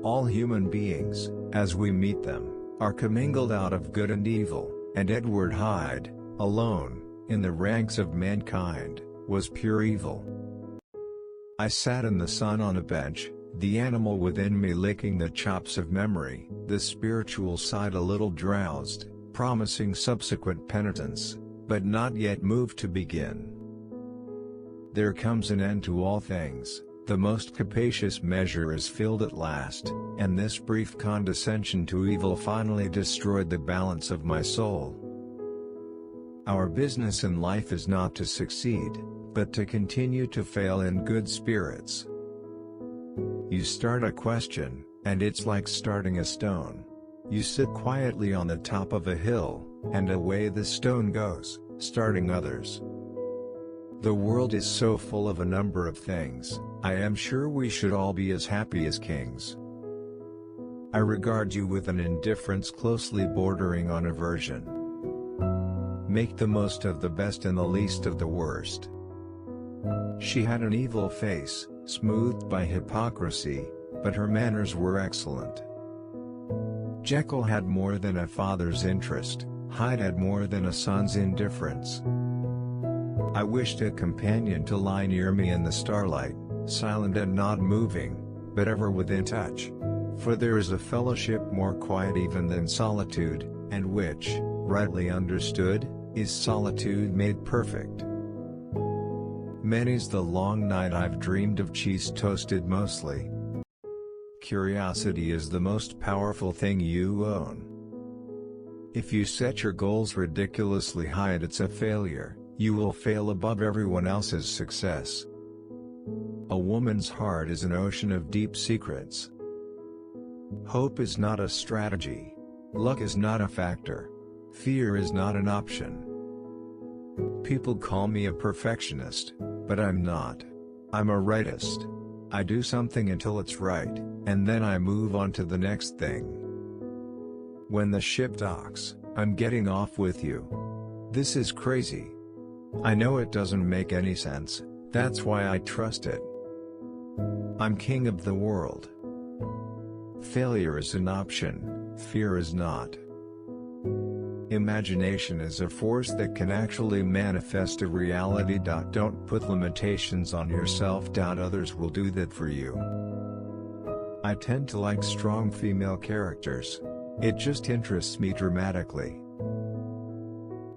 All human beings, as we meet them, are commingled out of good and evil, and Edward Hyde, alone, in the ranks of mankind, was pure evil. I sat in the sun on a bench, the animal within me licking the chops of memory, the spiritual side a little drowsed, promising subsequent penitence, but not yet moved to begin. There comes an end to all things, the most capacious measure is filled at last, and this brief condescension to evil finally destroyed the balance of my soul. Our business in life is not to succeed, but to continue to fail in good spirits. You start a question, and it's like starting a stone. You sit quietly on the top of a hill, and away the stone goes, starting others. The world is so full of a number of things, I am sure we should all be as happy as kings. I regard you with an indifference closely bordering on aversion. Make the most of the best and the least of the worst. She had an evil face, smoothed by hypocrisy, but her manners were excellent. Jekyll had more than a father's interest, Hyde had more than a son's indifference. I wished a companion to lie near me in the starlight, silent and not moving, but ever within touch. For there is a fellowship more quiet even than solitude, and which, rightly understood, is solitude made perfect. Many's the long night I've dreamed of cheese toasted mostly. Curiosity is the most powerful thing you own. If you set your goals ridiculously high and it's a failure, you will fail above everyone else's success. A woman's heart is an ocean of deep secrets. Hope is not a strategy. Luck is not a factor. Fear is not an option. People call me a perfectionist, but I'm not. I'm a rightist. I do something until it's right, and then I move on to the next thing. When the ship docks, I'm getting off with you. This is crazy. I know it doesn't make any sense, that's why I trust it. I'm king of the world. Failure is an option, fear is not. Imagination is a force that can actually manifest a reality. Don't put limitations on yourself. Others will do that for you. I tend to like strong female characters. It just interests me dramatically.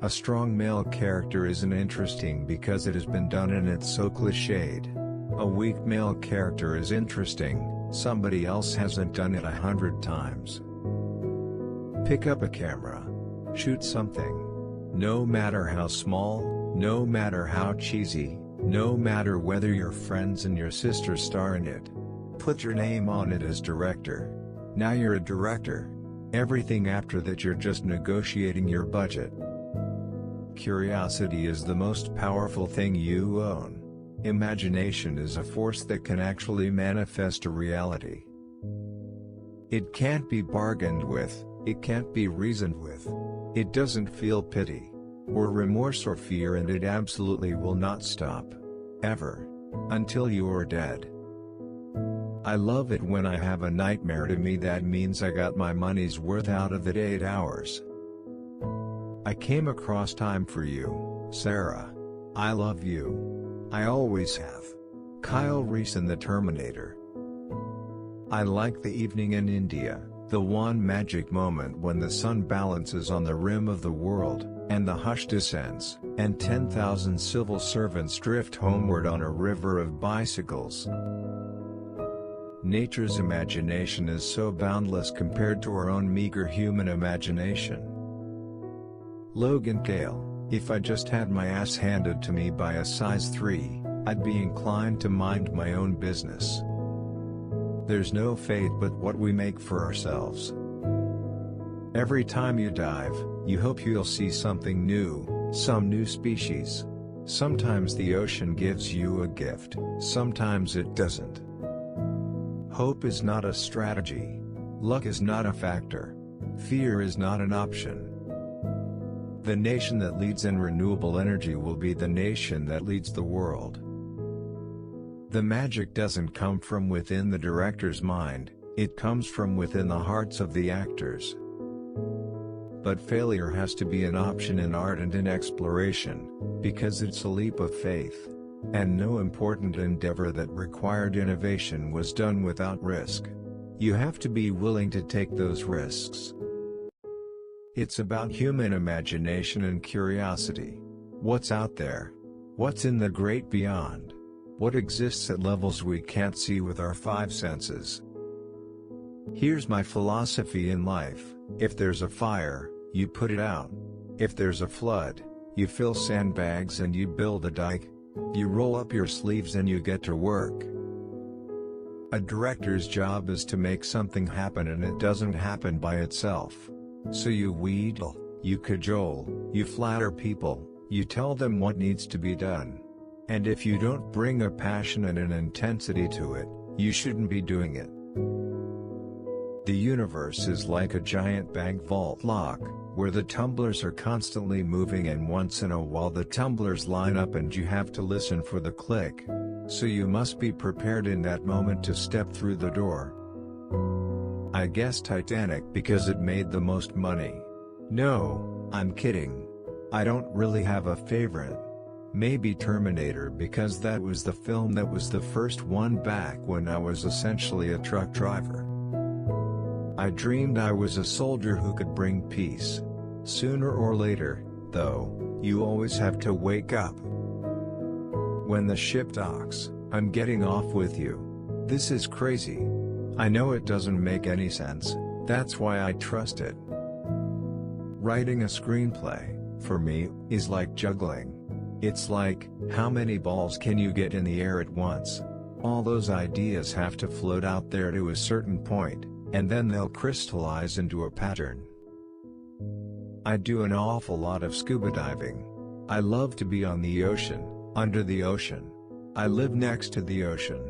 A strong male character isn't interesting because it has been done and it's so cliched. A weak male character is interesting, somebody else hasn't done it 100 times. Pick up a camera. Shoot something. No matter how small, no matter how cheesy, no matter whether your friends and your sister star in it. Put your name on it as director. Now you're a director. Everything after that you're just negotiating your budget. Curiosity is the most powerful thing you own. Imagination is a force that can actually manifest a reality. It can't be bargained with, it can't be reasoned with. It doesn't feel pity, or remorse or fear, and it absolutely will not stop. Ever. Until you are dead. I love it when I have a nightmare. To me that means I got my money's worth out of that 8 hours. I came across time for you, Sarah. I love you. I always have. Kyle Reese in The Terminator. I like the evening in India, the one magic moment when the sun balances on the rim of the world, and the hush descends, and 10,000 civil servants drift homeward on a river of bicycles. Nature's imagination is so boundless compared to our own meager human imagination. Logan Gale, if I just had my ass handed to me by a size 3, I'd be inclined to mind my own business. There's no fate but what we make for ourselves. Every time you dive, you hope you'll see something new, some new species. Sometimes the ocean gives you a gift, sometimes it doesn't. Hope is not a strategy. Luck is not a factor. Fear is not an option. The nation that leads in renewable energy will be the nation that leads the world. The magic doesn't come from within the director's mind, it comes from within the hearts of the actors. But failure has to be an option in art and in exploration, because it's a leap of faith. And no important endeavor that required innovation was done without risk. You have to be willing to take those risks. It's about human imagination and curiosity. What's out there? What's in the great beyond? What exists at levels we can't see with our 5 senses? Here's my philosophy in life: if there's a fire, you put it out. If there's a flood, you fill sandbags and you build a dike. You roll up your sleeves and you get to work. A director's job is to make something happen, and it doesn't happen by itself. So you wheedle, you cajole, you flatter people, you tell them what needs to be done. And if you don't bring a passion and an intensity to it, you shouldn't be doing it. The universe is like a giant bank vault lock, where the tumblers are constantly moving, and once in a while the tumblers line up and you have to listen for the click. So you must be prepared in that moment to step through the door. I guess Titanic because it made the most money. No, I'm kidding. I don't really have a favorite. Maybe Terminator because that was the film that was the first one back when I was essentially a truck driver. I dreamed I was a soldier who could bring peace. Sooner or later, though, you always have to wake up. When the ship docks, I'm getting off with you. This is crazy. I know it doesn't make any sense, that's why I trust it. Writing a screenplay, for me, is like juggling. It's like, how many balls can you get in the air at once? All those ideas have to float out there to a certain point, and then they'll crystallize into a pattern. I do an awful lot of scuba diving. I love to be on the ocean, under the ocean. I live next to the ocean.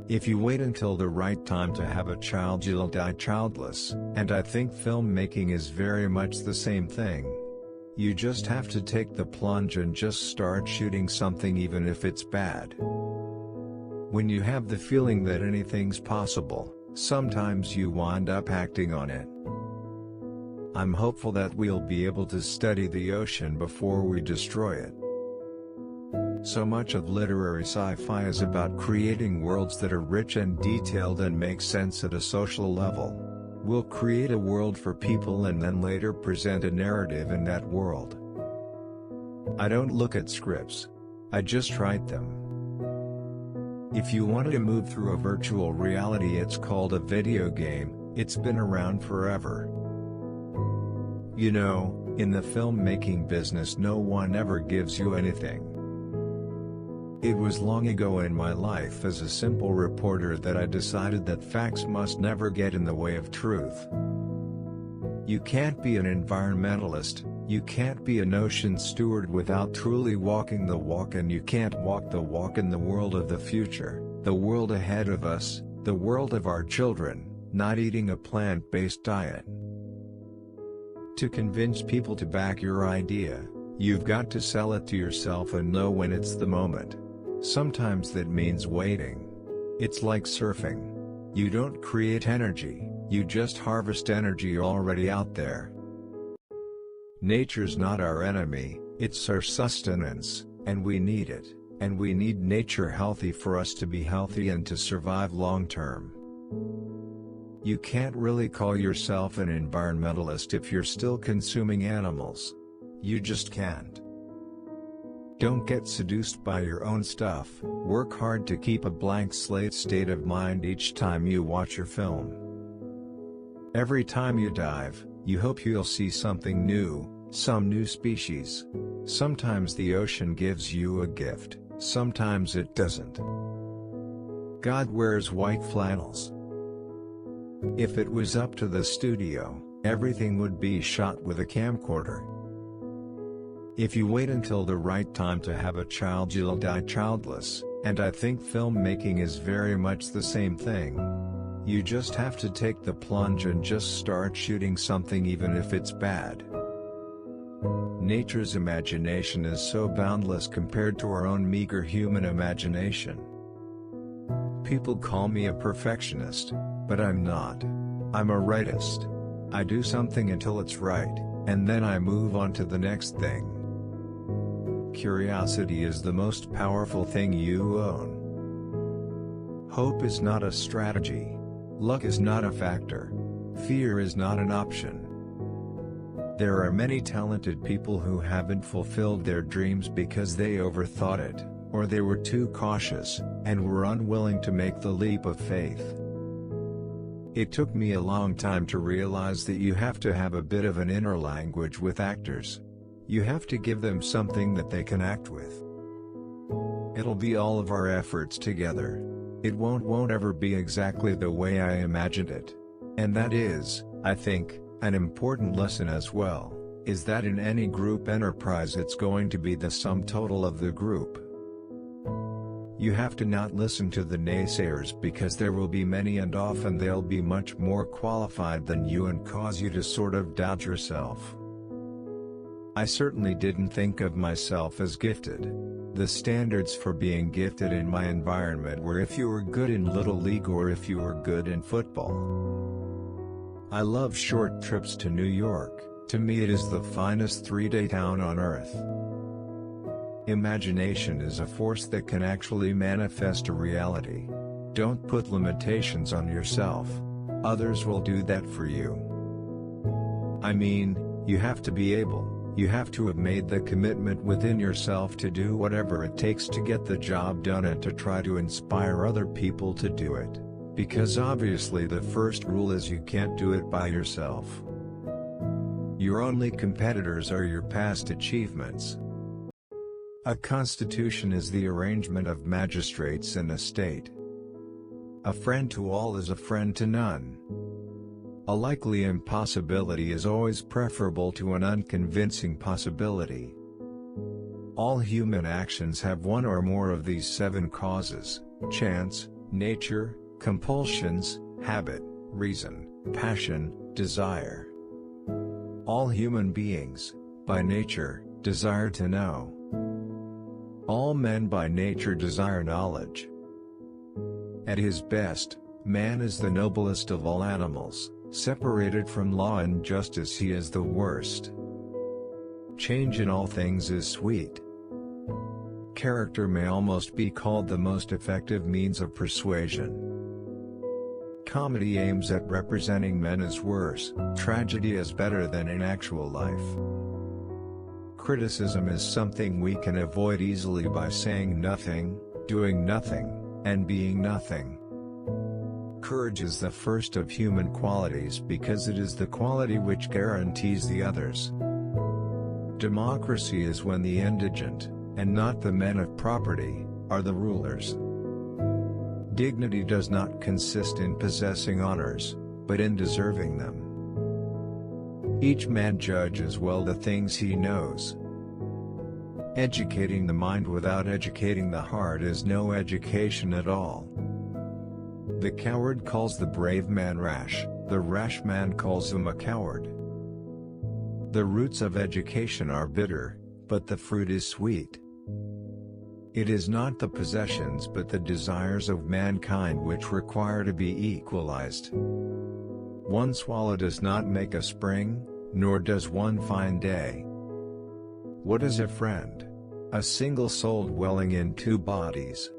If you wait until the right time to have a child, you'll die childless, and I think filmmaking is very much the same thing. You just have to take the plunge and just start shooting something even if it's bad. When you have the feeling that anything's possible, sometimes you wind up acting on it. I'm hopeful that we'll be able to study the ocean before we destroy it. So much of literary sci-fi is about creating worlds that are rich and detailed and make sense at a social level. We'll create a world for people and then later present a narrative in that world. I don't look at scripts. I just write them. If you wanted to move through a virtual reality, it's called a video game. It's been around forever. You know, in the filmmaking business no one ever gives you anything. It was long ago in my life as a simple reporter that I decided that facts must never get in the way of truth. You can't be an environmentalist, you can't be an ocean steward without truly walking the walk, and you can't walk the walk in the world of the future, the world ahead of us, the world of our children, not eating a plant-based diet. To convince people to back your idea, you've got to sell it to yourself and know when it's the moment. Sometimes that means waiting. It's like surfing. You don't create energy, you just harvest energy already out there. Nature's not our enemy, it's our sustenance, and we need it, and we need nature healthy for us to be healthy and to survive long term. You can't really call yourself an environmentalist if you're still consuming animals. You just can't. Don't get seduced by your own stuff. Work hard to keep a blank slate state of mind each time you watch your film. Every time you dive, you hope you'll see something new, some new species. Sometimes the ocean gives you a gift, sometimes it doesn't. God wears white flannels. If it was up to the studio, everything would be shot with a camcorder. If you wait until the right time to have a child, you'll die childless, and I think filmmaking is very much the same thing. You just have to take the plunge and just start shooting something even if it's bad. Nature's imagination is so boundless compared to our own meager human imagination. People call me a perfectionist, but I'm not. I'm a rightist. I do something until it's right, and then I move on to the next thing. Curiosity is the most powerful thing you own. Hope is not a strategy. Luck is not a factor. Fear is not an option. There are many talented people who haven't fulfilled their dreams because they overthought it, or they were too cautious, and were unwilling to make the leap of faith. It took me a long time to realize that you have to have a bit of an inner language with actors. You have to give them something that they can act with. It'll be all of our efforts together. It won't ever be exactly the way I imagined it. And that is, I think, an important lesson as well, is that in any group enterprise it's going to be the sum total of the group. You have to not listen to the naysayers because there will be many and often they'll be much more qualified than you and cause you to sort of doubt yourself. I certainly didn't think of myself as gifted. The standards for being gifted in my environment were if you were good in Little League or if you were good in football. I love short trips to New York. To me it is the finest 3-day town on earth. Imagination is a force that can actually manifest a reality. Don't put limitations on yourself. Others will do that for you. I mean, you have to be able. You have to have made the commitment within yourself to do whatever it takes to get the job done and to try to inspire other people to do it. Because obviously the first rule is you can't do it by yourself. Your only competitors are your past achievements. A constitution is the arrangement of magistrates in a state. A friend to all is a friend to none. A likely impossibility is always preferable to an unconvincing possibility. All human actions have one or more of these 7 causes: chance, nature, compulsions, habit, reason, passion, desire. All human beings, by nature, desire to know. All men by nature desire knowledge. At his best, man is the noblest of all animals. Separated from law and justice, he is the worst. Change in all things is sweet. Character may almost be called the most effective means of persuasion. Comedy aims at representing men as worse, tragedy as better than in actual life. Criticism is something we can avoid easily by saying nothing, doing nothing, and being nothing. Courage is the first of human qualities because it is the quality which guarantees the others. Democracy is when the indigent, and not the men of property, are the rulers. Dignity does not consist in possessing honors, but in deserving them. Each man judges well the things he knows. Educating the mind without educating the heart is no education at all. The coward calls the brave man rash, the rash man calls him a coward. The roots of education are bitter, but the fruit is sweet. It is not the possessions but the desires of mankind which require to be equalized. One swallow does not make a spring, nor does one fine day. What is a friend? A single soul dwelling in 2 bodies.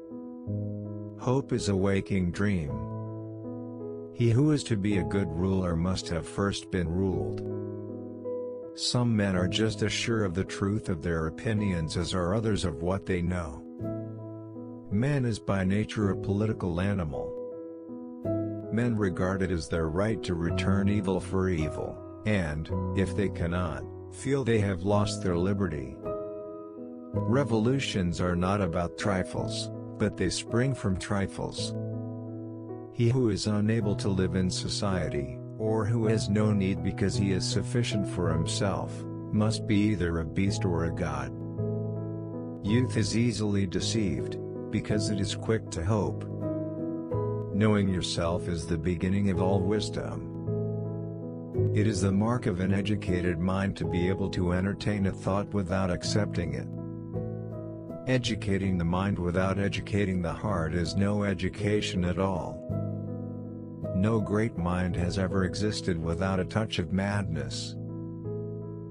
Hope is a waking dream. He who is to be a good ruler must have first been ruled. Some men are just as sure of the truth of their opinions as are others of what they know. Man is by nature a political animal. Men regard it as their right to return evil for evil, and, if they cannot, feel they have lost their liberty. Revolutions are not about trifles, but they spring from trifles. He who is unable to live in society, or who has no need because he is sufficient for himself, must be either a beast or a god. Youth is easily deceived, because it is quick to hope. Knowing yourself is the beginning of all wisdom. It is the mark of an educated mind to be able to entertain a thought without accepting it. Educating the mind without educating the heart is no education at all. No great mind has ever existed without a touch of madness.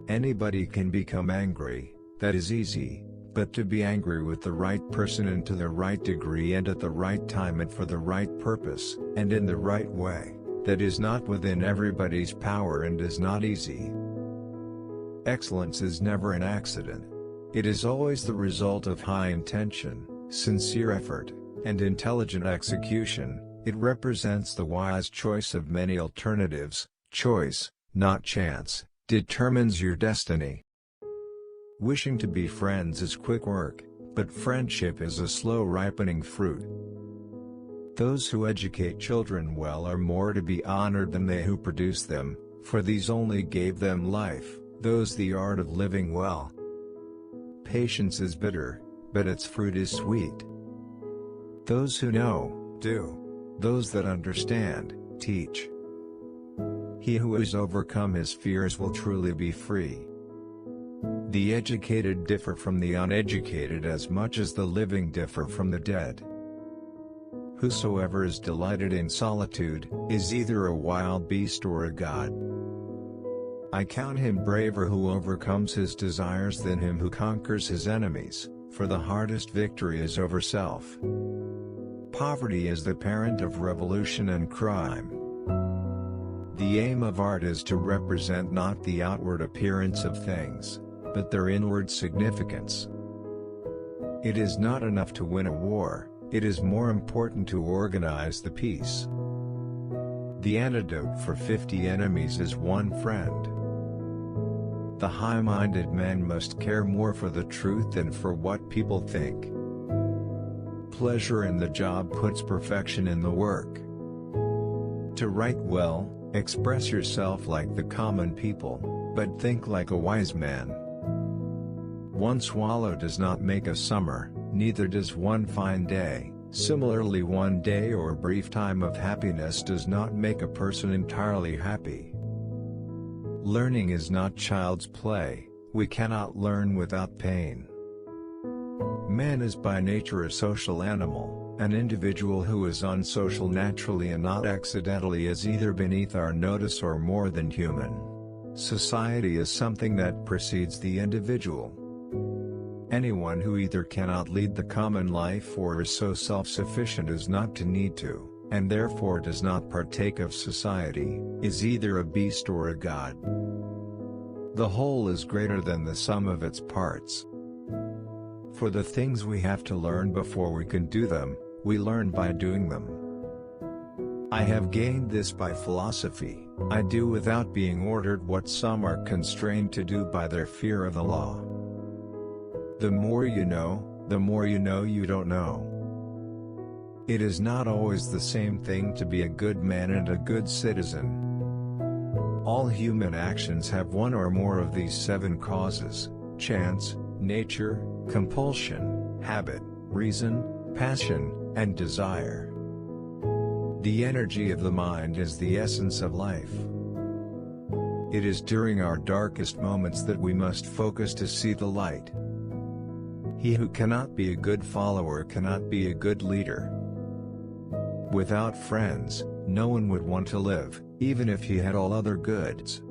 Anybody can become angry, that is easy, but to be angry with the right person and to the right degree and at the right time and for the right purpose, and in the right way, that is not within everybody's power and is not easy. Excellence is never an accident. It is always the result of high intention, sincere effort, and intelligent execution. It represents the wise choice of many alternatives. Choice, not chance, determines your destiny. Wishing to be friends is quick work, but friendship is a slow ripening fruit. Those who educate children well are more to be honored than they who produce them, for these only gave them life, those the art of living well. Patience is bitter, but its fruit is sweet. Those who know, do. Those that understand, teach. He who has overcome his fears will truly be free. The educated differ from the uneducated as much as the living differ from the dead. Whosoever is delighted in solitude, is either a wild beast or a god. I count him braver who overcomes his desires than him who conquers his enemies, for the hardest victory is over self. Poverty is the parent of revolution and crime. The aim of art is to represent not the outward appearance of things, but their inward significance. It is not enough to win a war, it is more important to organize the peace. The antidote for 50 enemies is one friend. The high-minded man must care more for the truth than for what people think. Pleasure in the job puts perfection in the work. To write well, express yourself like the common people, but think like a wise man. One swallow does not make a summer, neither does one fine day. Similarly, one day or brief time of happiness does not make a person entirely happy. Learning is not child's play. We cannot learn without pain. Man is by nature a social animal. An individual who is unsocial naturally and not accidentally is either beneath our notice or more than human. Society is something that precedes the individual. Anyone who either cannot lead the common life or is so self-sufficient as not to need to, and therefore does not partake of society, is either a beast or a god. The whole is greater than the sum of its parts. For the things we have to learn before we can do them, we learn by doing them. I have gained this by philosophy. I do without being ordered what some are constrained to do by their fear of the law. The more you know, the more you know you don't know. It is not always the same thing to be a good man and a good citizen. All human actions have one or more of these 7 causes: chance, nature, compulsion, habit, reason, passion, and desire. The energy of the mind is the essence of life. It is during our darkest moments that we must focus to see the light. He who cannot be a good follower cannot be a good leader. Without friends, no one would want to live, even if he had all other goods.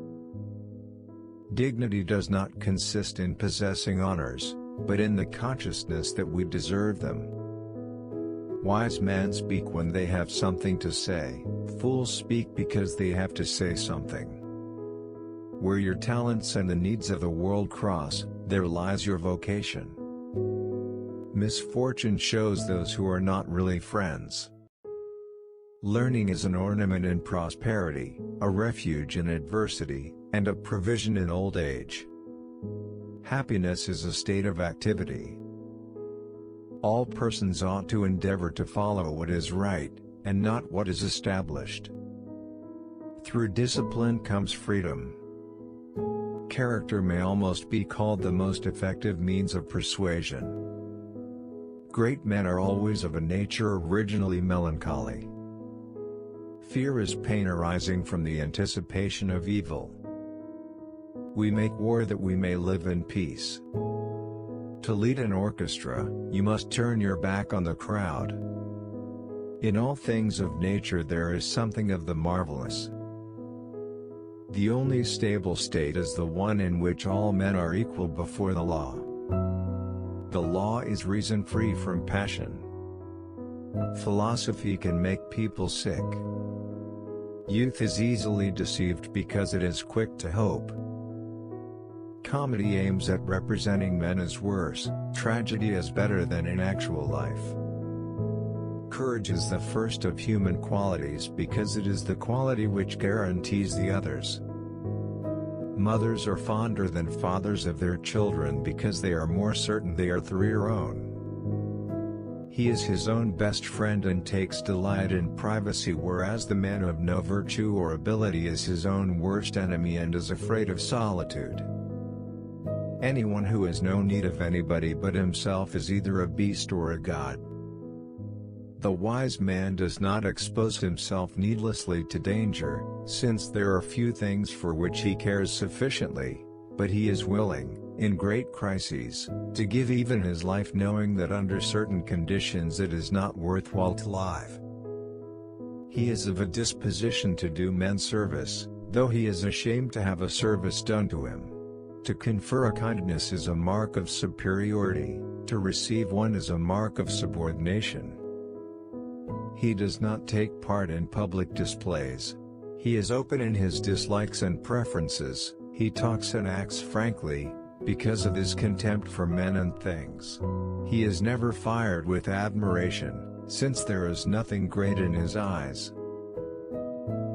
Dignity does not consist in possessing honors, but in the consciousness that we deserve them. Wise men speak when they have something to say, fools speak because they have to say something. Where your talents and the needs of the world cross, there lies your vocation. Misfortune shows those who are not really friends. Learning is an ornament in prosperity, a refuge in adversity, and a provision in old age. Happiness is a state of activity. All persons ought to endeavor to follow what is right, and not what is established. Through discipline comes freedom. Character may almost be called the most effective means of persuasion. Great men are always of a nature originally melancholy. Fear is pain arising from the anticipation of evil. We make war that we may live in peace. To lead an orchestra, you must turn your back on the crowd. In all things of nature there is something of the marvelous. The only stable state is the one in which all men are equal before the law. The law is reason free from passion. Philosophy can make people sick. Youth is easily deceived because it is quick to hope. Comedy aims at representing men as worse, tragedy as better than in actual life. Courage is the first of human qualities because it is the quality which guarantees the others. Mothers are fonder than fathers of their children because they are more certain they are their own. He is his own best friend and takes delight in privacy, whereas the man of no virtue or ability is his own worst enemy and is afraid of solitude. Anyone who has no need of anybody but himself is either a beast or a god. The wise man does not expose himself needlessly to danger, since there are few things for which he cares sufficiently, but he is willing, in great crises, to give even his life, knowing that under certain conditions it is not worthwhile to live. He is of a disposition to do men service, though he is ashamed to have a service done to him. To confer a kindness is a mark of superiority, to receive one is a mark of subordination. He does not take part in public displays. He is open in his dislikes and preferences, he talks and acts frankly, because of his contempt for men and things. He is never fired with admiration, since there is nothing great in his eyes.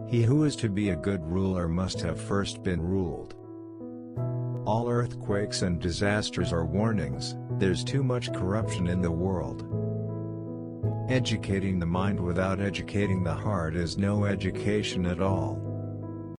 He who is to be a good ruler must have first been ruled. All earthquakes and disasters are warnings, there's too much corruption in the world. Educating the mind without educating the heart is no education at all.